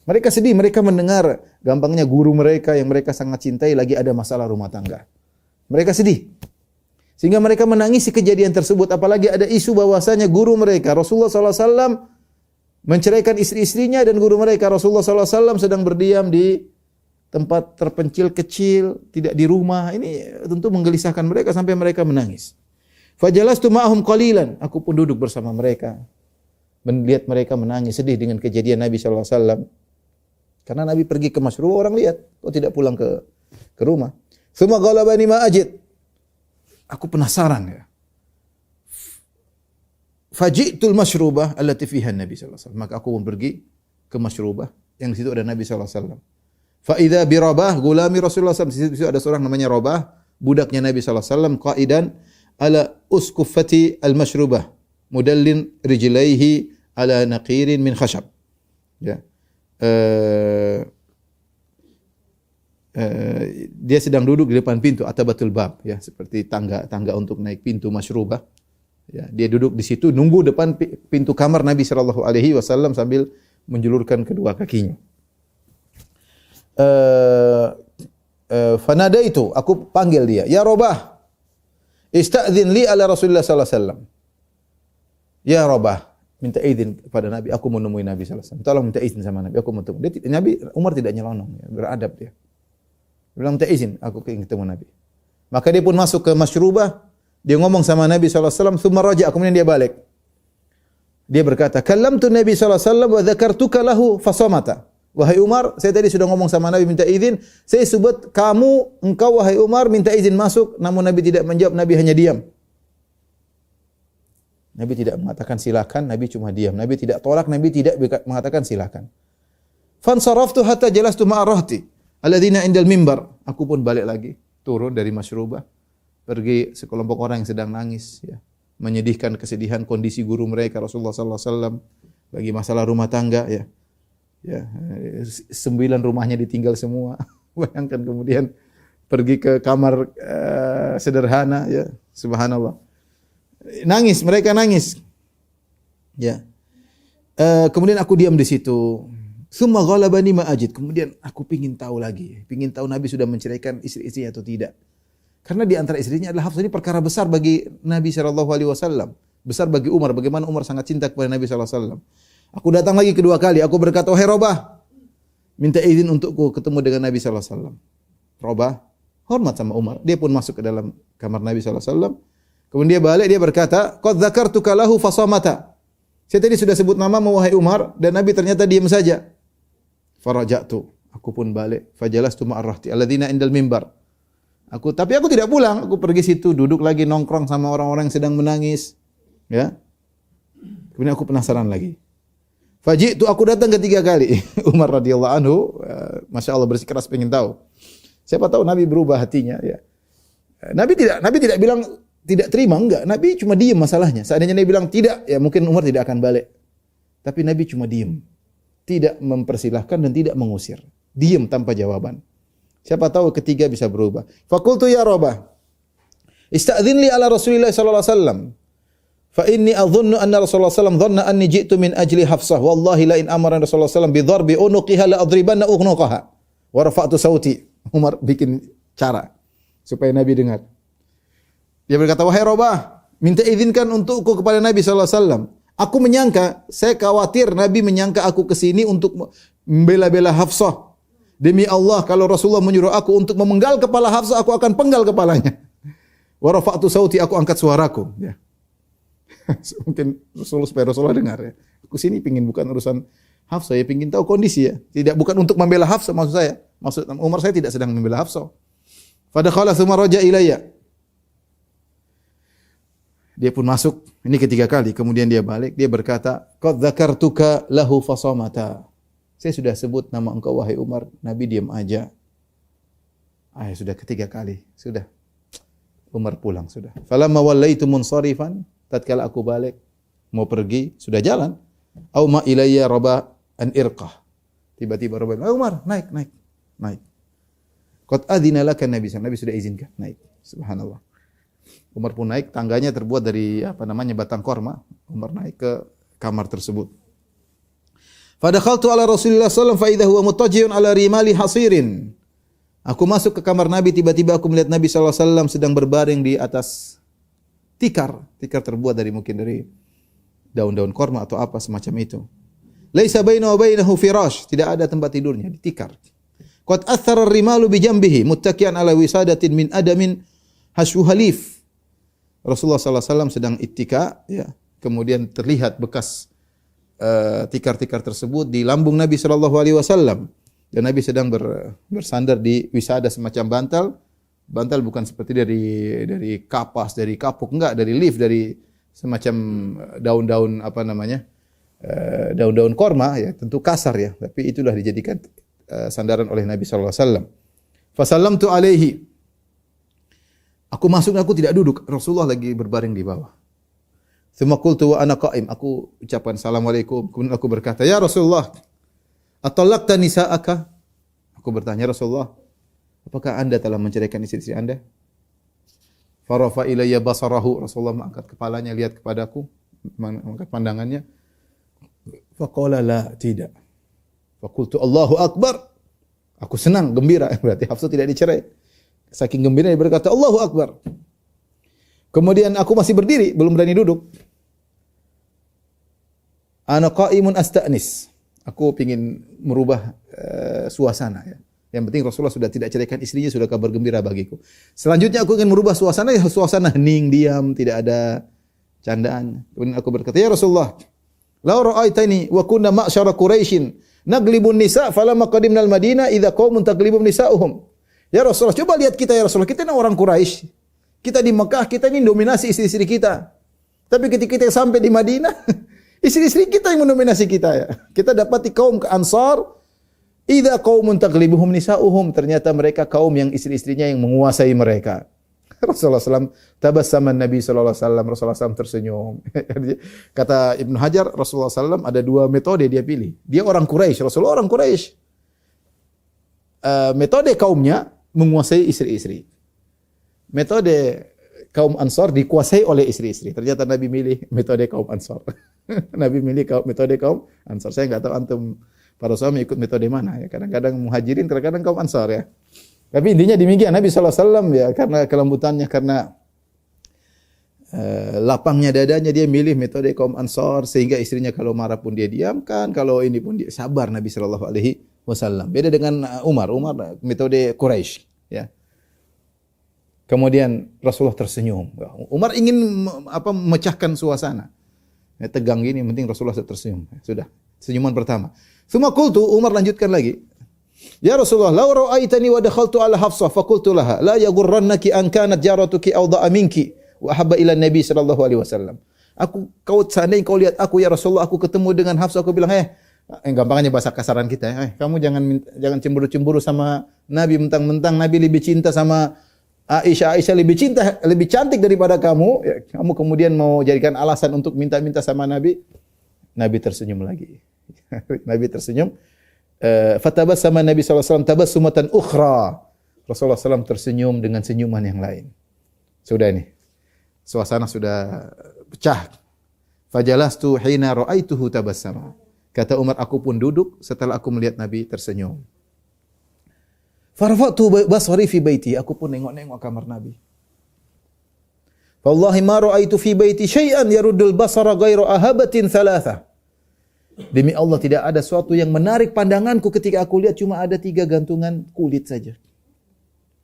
Mereka sedih, mereka mendengar gampangnya guru mereka yang mereka sangat cintai lagi ada masalah rumah tangga. Mereka sedih. Sehingga mereka menangisi kejadian tersebut, apalagi ada isu bahwasanya guru mereka Rasulullah sallallahu alaihi wasallam menceraikan istri-istrinya, dan guru mereka Rasulullah sallallahu alaihi wasallam sedang berdiam di tempat terpencil kecil, tidak di rumah. Ini tentu menggelisahkan mereka sampai mereka menangis. Fajalastu ma'ahum qalilan, aku pun duduk bersama mereka, melihat mereka menangis sedih dengan kejadian Nabi sallallahu alaihi wasallam. Karena Nabi pergi ke masyrubah, orang lihat, kok tidak pulang ke rumah. Tsumma ghalabani ma ajid. Aku penasaran ya. Faji'tul masyrubah allati fiha Nabi sallallahu alaihi wasallam. Maka aku pun pergi ke masyrubah yang di situ ada Nabi sallallahu alaihi wasallam. Fa idza bi Rabah gulami Rasulullah sallallahu alaihi wasallam. Di situ ada seorang namanya Rabah, budaknya Nabi sallallahu alaihi wasallam, qaidan ala uskuffati al-masyrubah, mudallin rijlaihi ala naqirin min khashab. Ya. Dia sedang duduk di depan pintu atabatul bab, ya, seperti tangga untuk naik pintu masyrubah. Ya, dia duduk di situ nunggu depan pintu kamar Nabi sallallahu alaihi wasallam sambil menjulurkan kedua kakinya. Fanada itu, aku panggil dia, ya Rabah, istadzin li ala Rasulullah sallallahu alaihi wasallam. Ya Rabah, minta izin kepada Nabi, aku mau nemui Nabi sallallahu alaihi wasallam. Tolong minta izin sama Nabi, aku mau ketemu. Nabi Umar tidak nyelonong, ya, beradab dia. Dia bilang minta izin, aku ingin ketemu Nabi. Maka dia pun masuk ke masyrubah, dia ngomong sama Nabi sallallahu alaihi wasallam, tsumma raja, kemudian dia balik. Dia berkata, "Kallamtu Nabi sallallahu alaihi wasallam wa dzakartuka lahu fasamata." Wahai Umar, saya tadi sudah ngomong sama Nabi minta izin, saya sebut engkau wahai Umar minta izin masuk, namun Nabi tidak menjawab, Nabi hanya diam. Nabi tidak mengatakan silakan, Nabi cuma diam. Nabi tidak tolak, Nabi tidak mengatakan silakan. Fansaraftu hatta jalastu ma'a rahti alladzina indal mimbar. Aku pun balik lagi, turun dari masyrubah, pergi sekelompok orang yang sedang nangis, ya, menyedihkan kesedihan kondisi guru mereka Rasulullah sallallahu alaihi wasallam, lagi masalah rumah tangga, ya. Ya, 9 rumahnya ditinggal semua. Bayangkan kemudian pergi ke kamar sederhana, ya, subhanallah. Nangis, mereka nangis. Ya. Kemudian aku diam di situ. Tsumma ghalabani ma ajid. Kemudian aku pingin tahu lagi, pingin tahu Nabi sudah menceraikan istri-istrinya atau tidak. Karena di antara istrinya adalah Hafsah, ini perkara besar bagi Nabi sallallahu alaihi wasallam, besar bagi Umar, bagaimana Umar sangat cinta kepada Nabi sallallahu alaihi wasallam. Aku datang lagi kedua kali, aku berkata, "Wahai Rabah, minta izin untukku ketemu dengan Nabi sallallahu alaihi wasallam." Rabah hormat sama Umar, dia pun masuk ke dalam kamar Nabi sallallahu alaihi wasallam. Kemudian dia balik, dia berkata, "Qad dzakartuka lahu fasamata." Saya tadi sudah sebut namamu wahai Umar, dan Nabi ternyata diam saja. Faraja'tu, aku pun balik, fajalastu ma'ar rahti alladzina indal mimbar. Tapi aku tidak pulang, aku pergi situ, duduk lagi nongkrong sama orang-orang yang sedang menangis, ya. Kemudian aku penasaran lagi. Faji'tu, aku datang ketiga kali. Umar radhiyallahu anhu, masya Allah bersikeras pengen tahu. Siapa tahu Nabi berubah hatinya, ya. Nabi tidak bilang tidak terima, enggak. Nabi cuma diam masalahnya. Seandainya Nabi bilang tidak, ya mungkin Umar tidak akan balik. Tapi Nabi cuma diam. Tidak mempersilahkan dan tidak mengusir. Diam tanpa jawaban. Siapa tahu ketiga bisa berubah. Faqultu ya Rabah, ista'dhin li ala Rasulillah sallallahu alaihi wasallam. Fa inni adhunnu anna Rasulullah sallallahu alaihi wasallam dhanna anni ji'tu min ajli Hafsah. Wallahi la in amara Rasulullah sallallahu alaihi wasallam bi dharbi unuqiha la adribanna unuqaha. Wa rafa'tu sauti. Umar bikin cara supaya Nabi dengar. Dia berkata, "Wahai Rabah, minta izinkan untukku kepada Nabi sallallahu alaihi wasallam. Aku menyangka, saya khawatir Nabi menyangka aku ke sini untuk membela-bela Hafsah. Demi Allah, kalau Rasulullah menyuruh aku untuk memenggal kepala Hafsah, aku akan penggal kepalanya. Wa rafa'tu sauti, aku angkat suaraku. Ya. Mungkin supaya Rasulullah dengar ya. Aku sini pingin bukan urusan Hafsah, ya pingin tahu kondisi ya. Tidak, bukan untuk membela Hafsah maksud saya. Maksud Umar, saya tidak sedang membela Hafsah. Fadakhala tsumma raja ilayya. Dia pun masuk, ini ketiga kali, kemudian dia balik, dia berkata, qad dzakartuka lahu fasamata. Saya sudah sebut nama engkau wahai Umar, Nabi diam aja. Sudah ketiga kali, sudah. Umar pulang sudah. Falamma wallaitu munsarifan, tatkala aku balik mau pergi, sudah jalan. Au ma ilayya raba an irqah. Tiba-tiba Raba, Umar, naik. Qad adzina laka Nabi, Nabi sudah izinkan naik. Subhanallah. Umar pun naik, tangganya terbuat dari batang korma. Umar naik ke kamar tersebut. Fadakhaltu ala Rasulillah sallallahu alaihi wasallam fa idza huwa muttaji'un ala rimali hasirin. Aku masuk ke kamar Nabi, tiba-tiba aku melihat Nabi sallallahu alaihi wasallam sedang berbaring di atas tikar. Tikar terbuat dari mungkin dari daun-daun korma atau apa semacam itu. Laisa bainahu wa bainahu firash, tidak ada tempat tidurnya, di tikar. Qad athara ar-rimalu bi jambihi muttaki'an ala wisadatin min adamin hasyu halif. Rasulullah sallallahu alaihi wasallam sedang ittika, ya. Kemudian terlihat bekas tikar-tikar tersebut di lambung Nabi sallallahu alaihi wasallam. Dan Nabi sedang bersandar di wisada semacam bantal. Bantal bukan seperti dari kapas, dari kapuk, enggak, dari leaf, dari semacam daun-daun daun-daun korma, ya, tentu kasar ya, tapi itulah dijadikan sandaran oleh Nabi sallallahu alaihi wasallam. Fa sallamtu alaihi. Aku masuk, aku tidak duduk. Rasulullah lagi berbaring di bawah. Tsumma qultu wa ana qa'im. Aku ucapkan assalamualaikum. Kemudian aku berkata, "Ya Rasulullah, atallaqta nisa'aka?" Aku bertanya, Rasulullah, apakah Anda telah menceraikan istri-istri Anda? Farafa ilayya basarahu. Rasulullah mengangkat kepalanya, lihat kepadaku, mengangkat pandangannya. Faqala la, tidak. Faqultu Allahu akbar. Aku senang, gembira. Berarti Hafsah tidak dicerai. Saking gembira dia berkata Allahu akbar. Kemudian aku masih berdiri, belum berani duduk. Ana qa'imun asta'nis. Aku ingin merubah suasana ya. Yang penting Rasulullah sudah tidak ceraikan istrinya, sudah kabar gembira bagiku. Selanjutnya aku ingin merubah suasana, ya suasana hening, diam, tidak ada candaan. Kemudian aku berkata, "Ya Rasulullah, law ra'aitani wa kunna ma'syara Quraisyin naglibun nisa falamma qadimna al-Madinah idza qaumun taglibun nisa'uhum." Ya Rasulullah, coba lihat kita ya Rasulullah. Kita ini orang Quraisy. Kita di Mekah, kita ini dominasi istri-istri kita. Tapi ketika kita sampai di Madinah, istri-istri kita yang mendominasi kita ya. Kita dapati kaum Ansar, idza qaumun taglibuhum nisa'uhum. Ternyata mereka kaum yang istri-istrinya yang menguasai mereka. Rasulullah SAW tabassama Nabi sallallahu alaihi wasallam. Rasulullah SAW tersenyum. Kata Ibnu Hajar, Rasulullah SAW ada dua metode dia pilih. Dia orang Quraisy, Rasulullah orang Quraisy. Metode kaumnya menguasai istri-istri. Metode kaum Ansar dikuasai oleh istri-istri. Ternyata Nabi milih metode kaum Ansar. Nabi milih metode kaum Ansar. Saya enggak tahu antum para suami ikut metode mana ya. Kadang-kadang Muhajirin, kadang-kadang kaum Ansar ya. Tapi intinya demikian, Nabi sallallahu alaihi wasallam ya, karena kelembutannya, karena lapangnya dadanya, dia milih metode kaum Ansar sehingga istrinya kalau marah pun dia diamkan, kalau ini pun dia sabar. Nabi sallallahu alaihi wasallam. Beda dengan Umar metode Quraisy ya. Kemudian Rasulullah tersenyum. Umar ingin memecahkan suasana. Ya, tegang gini, penting Rasulullah tersenyum. Sudah, senyuman pertama. Tsumma qultu, Umar lanjutkan lagi. Ya Rasulullah, law ra'aitani wa dakhaltu ala Hafsah fa qultu laha la yaghurrannaki an kanat jaratuki awda'a minki wa ahabba ila Nabi sallallahu alaihi wasallam. Seandainya kau lihat aku ya Rasulullah, aku ketemu dengan Hafsah, aku bilang, gampangnya bahasa kasaran kita, kamu jangan cemburu-cemburu sama Nabi, mentang-mentang Nabi lebih cinta sama Aisyah lebih cantik daripada kamu, ya, kamu kemudian mau jadikan alasan untuk minta-minta sama Nabi. Nabi tersenyum lagi. Nabi tersenyum. Fatabassama Nabi sallallahu alaihi wasallam tabassumatan ukhra. Rasulullah SAW tersenyum dengan senyuman yang lain. Sudah ini. Suasana sudah pecah. Fajalastu hina ra'aituhu tabassama. Kata Umar, aku pun duduk setelah aku melihat Nabi tersenyum. Farafatu basari fi baiti. Aku pun nengok-nengok kamar Nabi. Wallahi ma ra'aitu fi baiti syai'an yaruddul basara ghairu ahabatin thalatha. Demi Allah tidak ada sesuatu yang menarik pandanganku ketika aku lihat cuma ada 3 gantungan kulit saja.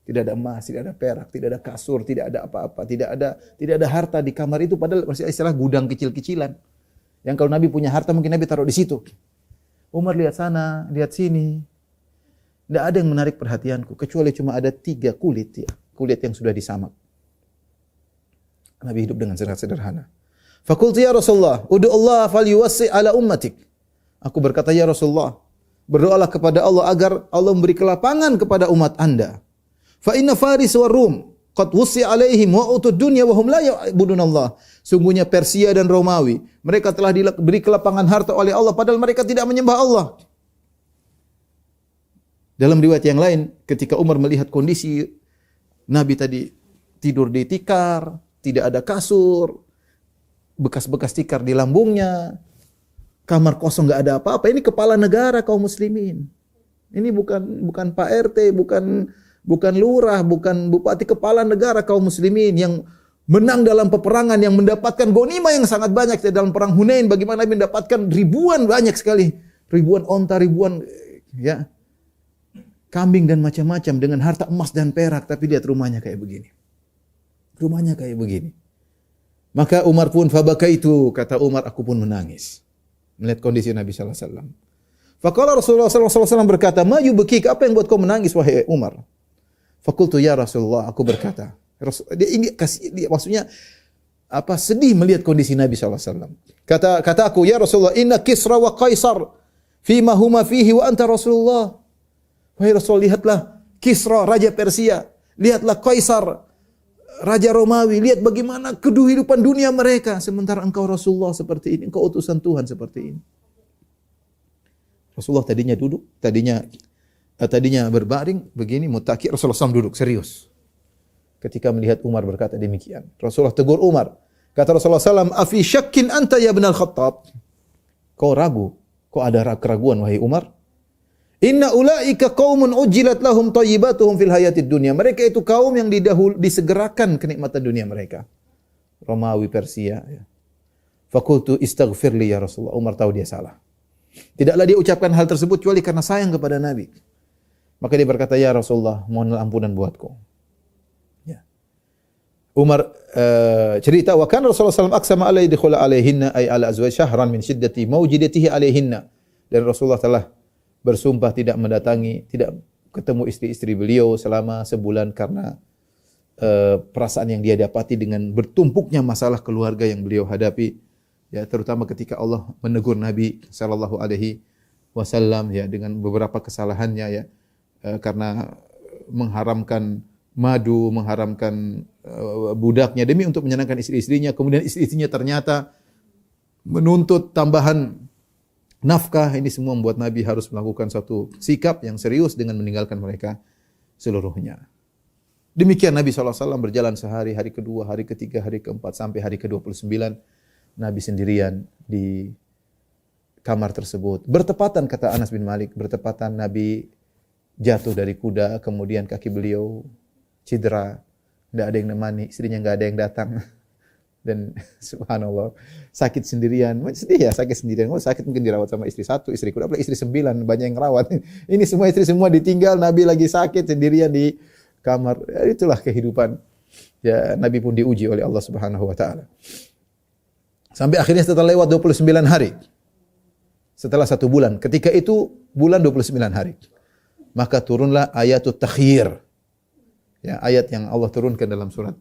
Tidak ada emas, tidak ada perak, tidak ada kasur, tidak ada apa-apa, tidak ada harta di kamar itu, padahal masih istilah gudang kecil-kecilan. Yang kalau Nabi punya harta mungkin Nabi taruh di situ. Umar lihat sana, lihat sini. Tidak ada yang menarik perhatianku kecuali cuma ada 3 kulit ya, kulit yang sudah disamak. Nabi hidup dengan sangat sederhana. Fakultu ya Rasulullah, ud'u Allah falyuwassi' ala ummatik. Aku berkata ya Rasulullah, berdoalah kepada Allah agar Allah memberi kelapangan kepada umat Anda. Fa inna Faris wa Rum qad wussi' alaihim wa utud dunya wa hum la ya'budun Allah. Sungguhnya Persia dan Romawi, mereka telah diberi kelapangan harta oleh Allah padahal mereka tidak menyembah Allah. Dalam riwayat yang lain, ketika Umar melihat kondisi Nabi tadi tidur di tikar, tidak ada kasur, bekas-bekas tikar di lambungnya, kamar kosong enggak ada apa-apa. Ini kepala negara kaum muslimin. Ini bukan Pak RT, bukan lurah, bukan bupati, kepala negara kaum muslimin yang menang dalam peperangan, yang mendapatkan ghanimah yang sangat banyak dalam perang Hunain. Bagaimana Nabi mendapatkan ribuan, banyak sekali, ribuan onta, ribuan ya kambing dan macam-macam dengan harta emas dan perak, tapi lihat rumahnya kayak begini. Rumahnya kayak begini. Maka Umar pun fabakaitu, kata Umar, aku pun menangis melihat kondisi Nabi sallallahu alaihi wasallam. Faqala Rasulullah sallallahu alaihi wasallam berkata, "Ma yubkik? Apa yang buat kau menangis wahai Umar?" Fakultu ya Rasulullah, aku berkata, dia maksudnya apa, sedih melihat kondisi Nabi sallallahu alaihi wasallam. Kata aku, ya Rasulullah, inna Kisra wa Qaisar fima huma fihi wa anta Rasulullah. Wahai Rasul, lihatlah Kisra raja Persia, lihatlah Qaisar raja Romawi, lihat bagaimana kehidupan dunia mereka sementara engkau Rasulullah seperti ini, engkau utusan Tuhan seperti ini. Rasulullah tadinya duduk, tadinya berbaring begini muttaki, Rasulullah SAW duduk serius. Ketika melihat Umar berkata demikian, Rasulullah tegur Umar. Kata Rasulullah SAW, "Afi syakkin anta ya ibn al-Khattab?" Kau ragu? Kau ada keraguan wahai Umar? Inna ulaika qaumun ujilat lahum thayyibatuhum fil hayatid dunya. Mereka itu kaum yang disegerakan kenikmatan dunia mereka. Romawi, Persia. Ya. Fakultu istaghfirli ya Rasulullah. Umar tahu dia salah. Tidaklah dia ucapkan hal tersebut kecuali karena sayang kepada Nabi. Maka dia berkata, ya Rasulullah, mohonlah ampunan buatku. Ya. Umar cerita, wa kan Rasulullah SAW aksama alai dikhula alaihinna ay ala azwaj syahran min syiddati mawjidatihi alaihinna. Dan Rasulullah telah bersumpah tidak mendatangi, tidak ketemu istri-istri beliau selama sebulan karena perasaan yang dia dapati dengan bertumpuknya masalah keluarga yang beliau hadapi, ya terutama ketika Allah menegur Nabi sallallahu alaihi wasallam ya dengan beberapa kesalahannya ya karena mengharamkan madu, mengharamkan budaknya demi untuk menyenangkan istri-istrinya, kemudian istri-istrinya ternyata menuntut tambahan nafkah. Ini semua membuat Nabi harus melakukan satu sikap yang serius dengan meninggalkan mereka seluruhnya. Demikian Nabi SAW berjalan sehari, hari kedua, hari ketiga, hari keempat, sampai hari ke-29. Nabi sendirian di kamar tersebut. Bertepatan, kata Anas bin Malik, bertepatan Nabi jatuh dari kuda, kemudian kaki beliau cedera, tidak ada yang nemani, istrinya tidak ada yang datang. Dan subhanallah, sakit sendirian. Sedih ya, sakit sendirian. Oh, sakit mungkin dirawat sama istri satu, istri kuda, istri 9, banyak yang rawat. Ini semua istri semua ditinggal, Nabi lagi sakit sendirian di kamar. Ya, itulah kehidupan. Ya, Nabi pun diuji oleh Allah Subhanahu wa taala. Sampai akhirnya setelah lewat 29 hari. Setelah 1 bulan, ketika itu bulan 29 hari. Maka turunlah ayatut takhyir. Ya, ayat yang Allah turunkan dalam surat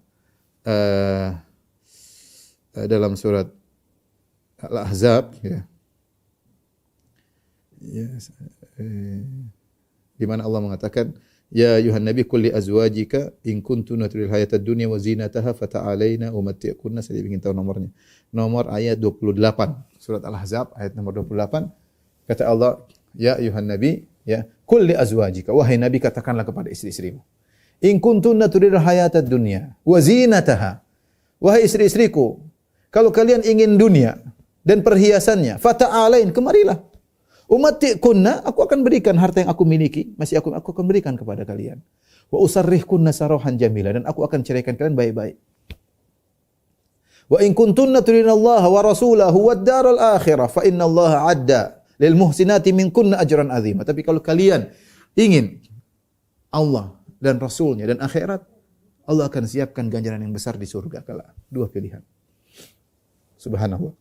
Al-Ahzab ya. Di mana Allah mengatakan, ya ayuhan nabi qul li azwajika in kuntunna turidul hayatad dunya wa zinataha fata'alaina umatti'kunna. Saya ingin tahu nomornya. Nomor ayat 28 surat Al-Ahzab ayat nomor 28. Kata Allah, ya ayuhan nabi ya qul li azwajika, wahai nabi katakanlah kepada istri-istrimu, in kuntunna turidul hayatad dunya wa zinataha, wahai istri-istriku, kalau kalian ingin dunia dan perhiasannya, fata'alain, kemarilah. Umatti'kunna, aku akan berikan harta yang aku miliki, aku akan berikan kepada kalian. Wa usarrihkunna sarahan jamila, dan aku akan ceraikan kalian baik-baik. Wa in kuntunna turinallaha wa rasulahu wad daral akhirah fa innallaha adda lil muhsinati minkunna ajran azima. Tapi kalau kalian ingin Allah dan Rasulnya dan akhirat, Allah akan siapkan ganjaran yang besar di surga kala. Dua pilihan. Subhanallah.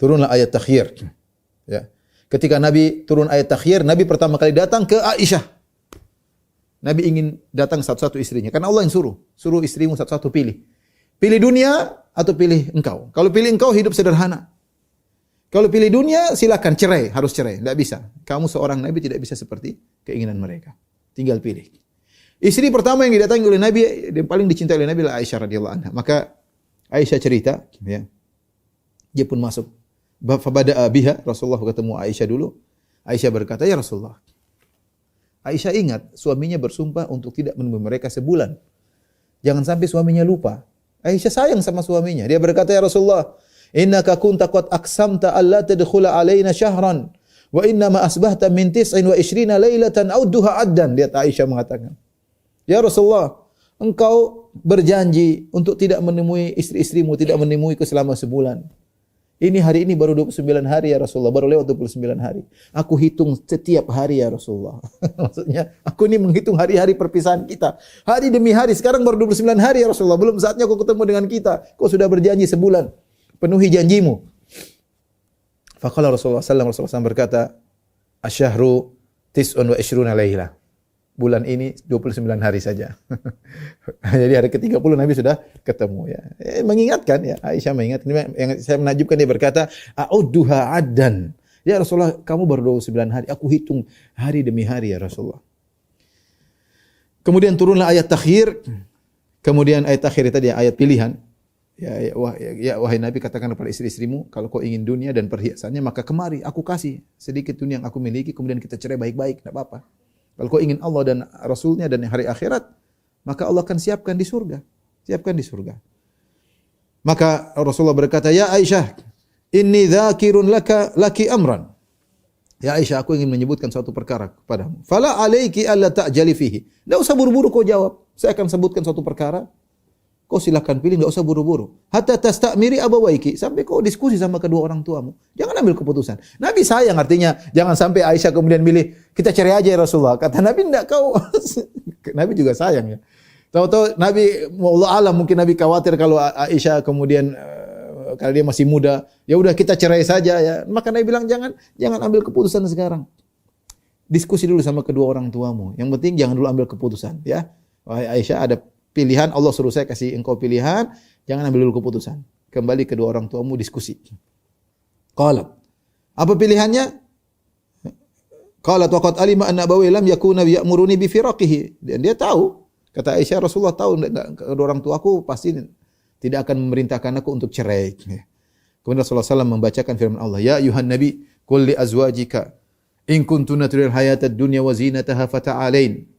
Turunlah ayat takhir. Ya. Ketika Nabi turun ayat takhir, Nabi pertama kali datang ke Aisyah. Nabi ingin datang satu-satu istrinya. Karena Allah yang suruh. Suruh istrimu satu-satu pilih. Pilih dunia atau pilih engkau. Kalau pilih engkau, hidup sederhana. Kalau pilih dunia, silakan cerai. Harus cerai. Tidak bisa. Kamu seorang Nabi tidak bisa seperti keinginan mereka. Tinggal pilih. Istri pertama yang didatangi oleh Nabi, yang paling dicintai oleh Nabi adalah Aisyah radhiyallahu anha. Maka Aisyah cerita, ya, dia pun masuk. Fabada'a biha, Rasulullah ketemu Aisyah dulu. Aisyah berkata, ya Rasulullah. Aisyah ingat, suaminya bersumpah untuk tidak menemui mereka sebulan. Jangan sampai suaminya lupa. Aisyah sayang sama suaminya. Dia berkata, ya Rasulullah, innaka kunta qad aqsamta alla tadkhula alaina syahran wa inna ma asbahta min 29 lailatan audduha addan. Lihat Aisyah mengatakan, ya Rasulullah, engkau berjanji untuk tidak menemui istri-istrimu, tidak menemuiku selama sebulan. Ini hari ini baru 29 hari ya Rasulullah, baru lewat 29 hari. Aku hitung setiap hari ya Rasulullah. Maksudnya, aku ini menghitung hari-hari perpisahan kita. Hari demi hari, sekarang baru 29 hari ya Rasulullah. Belum saatnya kau ketemu dengan kita. Kau sudah berjanji sebulan. Penuhi janjimu. Faqala Rasulullah SAW berkata, asyahru tis'un wa ishruna layla. Bulan ini 29 hari saja. Jadi hari ke-30 Nabi sudah ketemu ya. Mengingatkan ya, Aisyah mengingatkan. Yang saya menakjubkan, dia berkata, a'udduha addan. Ya Rasulullah, kamu baru 29 hari, aku hitung hari demi hari ya Rasulullah. Kemudian turunlah ayat takhir. Kemudian ayat takhir tadi ayat pilihan. Ya wahai Nabi, katakan kepada istri-istrimu, kalau kau ingin dunia dan perhiasannya, maka kemari aku kasih sedikit dunia yang aku miliki, kemudian kita cerai baik-baik, tidak apa-apa. Kalau kau ingin Allah dan Rasulnya dan hari akhirat, maka Allah akan siapkan di surga. Siapkan di surga. Maka Rasulullah berkata, ya Aisyah, inni dzakirun laki amran. Ya Aisyah, aku ingin menyebutkan suatu perkara kepadamu. Fala alaiki alla ta'jali fihi. Tidak usah buru-buru kau jawab. Saya akan sebutkan suatu perkara. Kau silakan pilih, enggak usah buru-buru. Hatta tastamiri abawaiki, sampai kau diskusi sama kedua orang tuamu. Jangan ambil keputusan. Nabi sayang, artinya jangan sampai Aisyah kemudian milih, kita cari aja ya Rasulullah. Kata Nabi, enggak, kau. Nabi juga sayang ya. Tahu-tahu Nabi, Allah alam, mungkin Nabi khawatir kalau Aisyah kemudian kalau dia masih muda, ya udah kita cerai saja ya. Maka Nabi bilang jangan ambil keputusan sekarang. Diskusi dulu sama kedua orang tuamu. Yang penting jangan dulu ambil keputusan ya. Wahai Aisyah, ada pilihan, Allah suruh saya kasih engkau pilihan, jangan ambil dulu keputusan. Kembali kedua orang tuamu diskusi. Qalat, apa pilihannya? Qalat wa qad alima anna abawi lam yakuna ya'muruni bi firaqihi. Dan dia tahu, kata Aisyah, Rasulullah tahu kedua orang tuaku pasti tidak akan memerintahkan aku untuk cerai. Kemudian Rasulullah SAW membacakan firman Allah, ya ayuhan nabi, qul li azwajika in kuntunna turidul hayatad dunya wa zinataha fata'alain.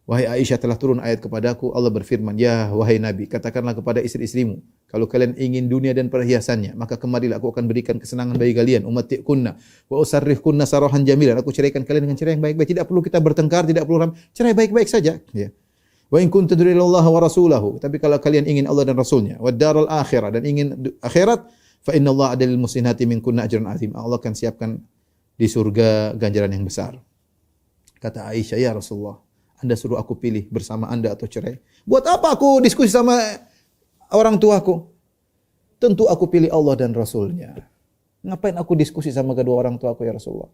Wahai Aisyah, telah turun ayat kepadaku, Allah berfirman, ya wahai Nabi, katakanlah kepada istri-istrimu, kalau kalian ingin dunia dan perhiasannya, maka kemarilah, aku akan berikan kesenangan bagi kalian, ummatikunna wa usarrihkunna sarahan jamilan. Aku ceraikan kalian dengan cerai yang baik-baik. Tidak perlu kita bertengkar, tidak perlu cerai baik-baik saja. Ya. Wa in kuntum turidullah wa rasulahu. Tapi kalau kalian ingin Allah dan Rasulnya, wad daral akhirah, dan ingin akhirat, fa innallaha adalil musliminati minkunna ajran azim. Allah akan siapkan di surga ganjaran yang besar. Kata Aisyah, ya Rasulullah, Anda suruh aku pilih bersama Anda atau cerai. Buat apa aku diskusi sama orang tuaku? Tentu aku pilih Allah dan Rasulnya. Ngapain aku diskusi sama kedua orang tuaku ya Rasulullah?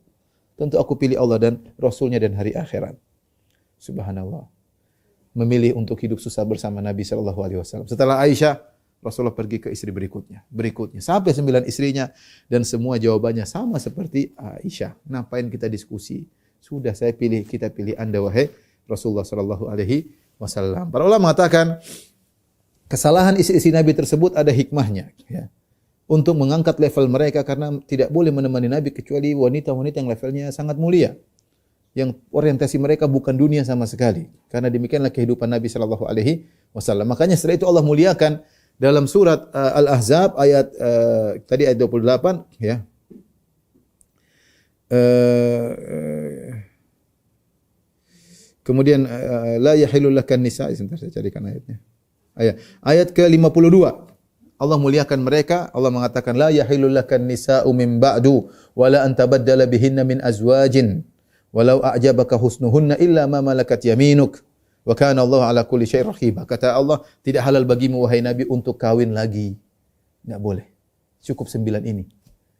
Tentu aku pilih Allah dan Rasulnya dan hari akhirat. Subhanallah. Memilih untuk hidup susah bersama Nabi SAW. Setelah Aisyah, Rasulullah pergi ke istri berikutnya. Sampai 9 istrinya. Dan semua jawabannya sama seperti Aisyah. Ngapain kita diskusi? Sudah saya pilih, kita pilih Anda wahai Rasulullah sallallahu alaihi wasallam. Para ulama mengatakan kesalahan istri-istri Nabi tersebut ada hikmahnya ya. Untuk mengangkat level mereka, karena tidak boleh menemani Nabi kecuali wanita-wanita yang levelnya sangat mulia. Yang orientasi mereka bukan dunia sama sekali. Karena demikianlah kehidupan Nabi sallallahu alaihi wasallam. Makanya setelah itu Allah muliakan dalam surat Al-Ahzab ayat tadi ayat 28 ya. Kemudian la yahillu lakan nisa, sebentar saya carikan ayatnya. Ayat ke-52. Allah muliakan mereka. Allah mengatakan la yahillu lakan nisa'u min ba'du wala an tabaddala bihinna min azwajin walau a'jabaka husnuhunna illa ma malakat yaminuk wa kana Allah ala kulli syai'in raqiba. Kata Allah, tidak halal bagimu wahai Nabi untuk kawin lagi. Enggak boleh. Cukup 9 ini.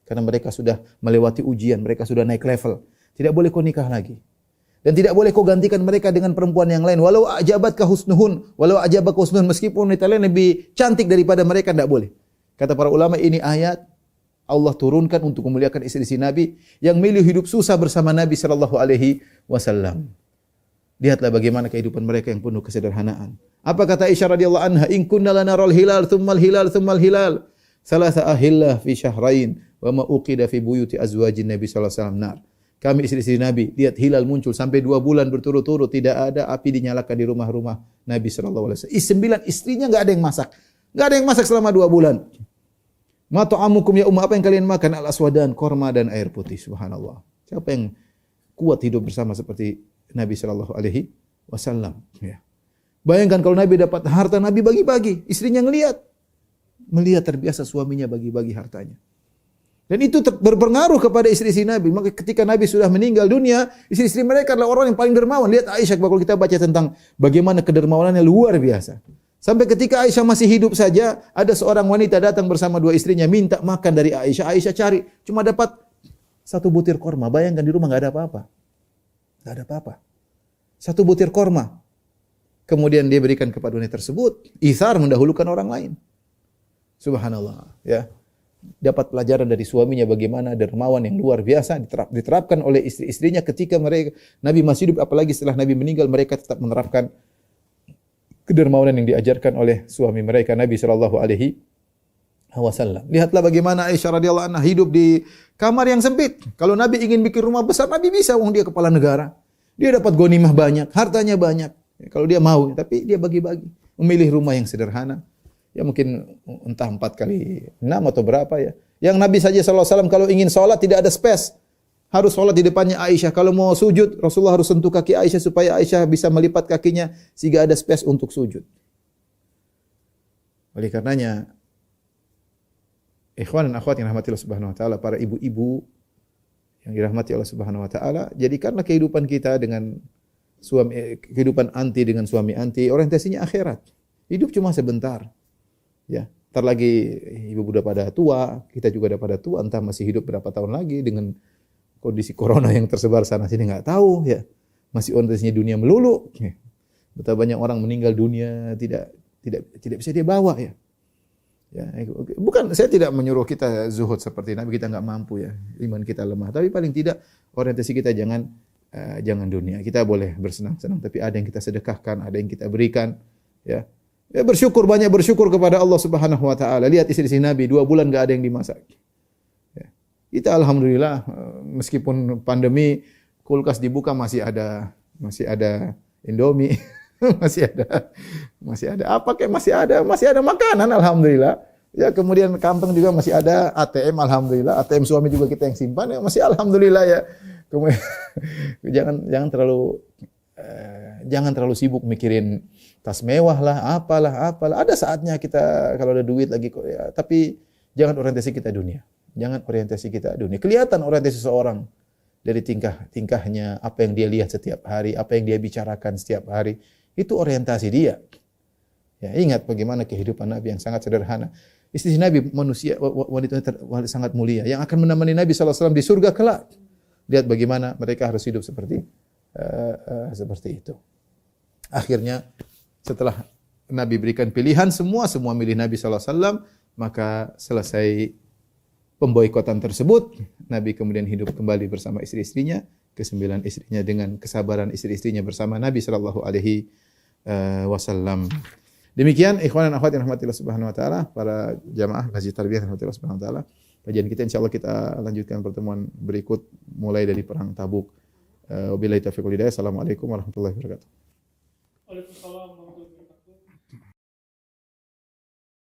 Karena mereka sudah melewati ujian, mereka sudah naik level. Tidak boleh kau nikah lagi. Dan tidak boleh kau gantikan mereka dengan perempuan yang lain. Walau ajabatka husnuhun, meskipun wanita lain lebih cantik daripada mereka, tidak boleh. Kata para ulama, ini ayat Allah turunkan untuk memuliakan istri-istri Nabi yang milih hidup susah bersama Nabi sallallahu alaihi wasallam. Lihatlah bagaimana kehidupan mereka yang penuh kesederhanaan. Apa kata Aisyah radhiyallahu anha? In kunna lanaral hilal tsummal hilal tsummal hilal. Salasa ahillah fi syahrain wa ma uqida fi buyuti azwajin Nabi sallallahu alaihi wasallam nar. Kami istri-istri Nabi, lihat hilal muncul sampai 2 bulan berturut-turut, tidak ada api dinyalakan di rumah-rumah Nabi sallallahu alaihi wasallam. 9 istrinya enggak ada yang masak. Enggak ada yang masak selama 2 bulan. Ma ta'amukum ya ummah, apa yang kalian makan? Al-aswadan, korma dan air putih. Subhanallah. Siapa yang kuat hidup bersama seperti Nabi sallallahu alaihi wasallam, ya. Bayangkan kalau Nabi dapat harta, Nabi bagi-bagi. Istrinya melihat terbiasa suaminya bagi-bagi hartanya. Dan itu berpengaruh kepada istri-istri Nabi. Maka ketika Nabi sudah meninggal dunia, istri-istri mereka adalah orang yang paling dermawan. Lihat Aisyah, kalau kita baca tentang bagaimana kedermawanannya luar biasa. Sampai ketika Aisyah masih hidup saja, ada seorang wanita datang bersama 2 istrinya, minta makan dari Aisyah. Aisyah cari, cuma dapat 1 butir korma. Bayangkan di rumah enggak ada apa-apa. Enggak ada apa-apa. 1 butir korma. Kemudian dia berikan kepada wanita tersebut. Itsar, mendahulukan orang lain. Subhanallah, ya. Dapat pelajaran dari suaminya bagaimana dermawan yang luar biasa diterapkan oleh istri-istrinya ketika mereka Nabi masih hidup, apalagi setelah Nabi meninggal mereka tetap menerapkan kedermawanan yang diajarkan oleh suami mereka Nabi sallallahu alaihi wasallam. Lihatlah bagaimana Aisyah radhiyallahu anha hidup di kamar yang sempit. Kalau Nabi ingin bikin rumah besar, Nabi bisa, wong dia kepala negara. Dia dapat ghanimah banyak, hartanya banyak. Kalau dia mau, tapi dia bagi-bagi, memilih rumah yang sederhana. Ya mungkin entah 4 kali 6 atau berapa ya. Yang Nabi saja sallallahu alaihi wasallam kalau ingin sholat tidak ada space. Harus sholat di depannya Aisyah. Kalau mau sujud, Rasulullah harus sentuh kaki Aisyah supaya Aisyah bisa melipat kakinya sehingga ada space untuk sujud. Oleh karenanya, ikhwan dan akhwat yang dirahmati Allah Subhanahu wa taala, para ibu-ibu yang dirahmati Allah Subhanahu wa taala, jadikanlah kehidupan kita dengan kehidupan anti dengan suami anti, orientasinya akhirat. Hidup cuma sebentar. Ya, entar lagi ibu udah pada tua, kita juga udah pada tua, entah masih hidup berapa tahun lagi dengan kondisi corona yang tersebar sana sini enggak tahu ya. Masih orientasinya dunia melulu. Ya. Betapa banyak orang meninggal dunia tidak bisa dia bawa ya. Ya, bukan saya tidak menyuruh kita zuhud seperti Nabi, kita enggak mampu ya. Iman kita lemah, tapi paling tidak orientasi kita jangan dunia. Kita boleh bersenang-senang, tapi ada yang kita sedekahkan, ada yang kita berikan ya. Ya banyak bersyukur kepada Allah Subhanahu wa taala. Lihat istri-istri Nabi 2 bulan enggak ada yang dimasak. Ya. Kita alhamdulillah meskipun pandemi kulkas dibuka masih ada Indomie, masih ada apa kayak masih ada makanan alhamdulillah. Ya kemudian kampung juga masih ada ATM alhamdulillah. ATM suami juga kita yang simpan ya masih alhamdulillah ya. Kemudian jangan terlalu sibuk mikirin tas mewah lah, apalah. Ada saatnya kita kalau ada duit lagi kok ya, tapi jangan orientasi kita dunia. Jangan orientasi kita dunia. Kelihatan orientasi seseorang dari tingkahnya, apa yang dia lihat setiap hari, apa yang dia bicarakan setiap hari, itu orientasi dia. Ya, ingat bagaimana kehidupan Nabi yang sangat sederhana. Istri Nabi manusia wanita sangat mulia yang akan menemani Nabi sallallahu alaihi wasallam di surga kelak. Lihat bagaimana mereka harus hidup seperti itu. Akhirnya setelah Nabi berikan pilihan semua milih Nabi sallallahu alaihi wasallam, maka selesai pemboikotan tersebut, Nabi kemudian hidup kembali bersama istri-istrinya, ke-9 istrinya dengan kesabaran istri-istrinya bersama Nabi sallallahu alaihi wasallam. Demikian ikhwan dan akhwat yang rahmatillah subhanahu wa taala, para jamaah Masjid Tarbiyah rahmatillah subhanahu wa taala. Kajian kita insyaallah kita lanjutkan pertemuan berikut mulai dari perang Tabuk. Wabillahi taufiq wal hidayah. Assalamualaikum warahmatullahi wabarakatuh. Waalaikumsalam.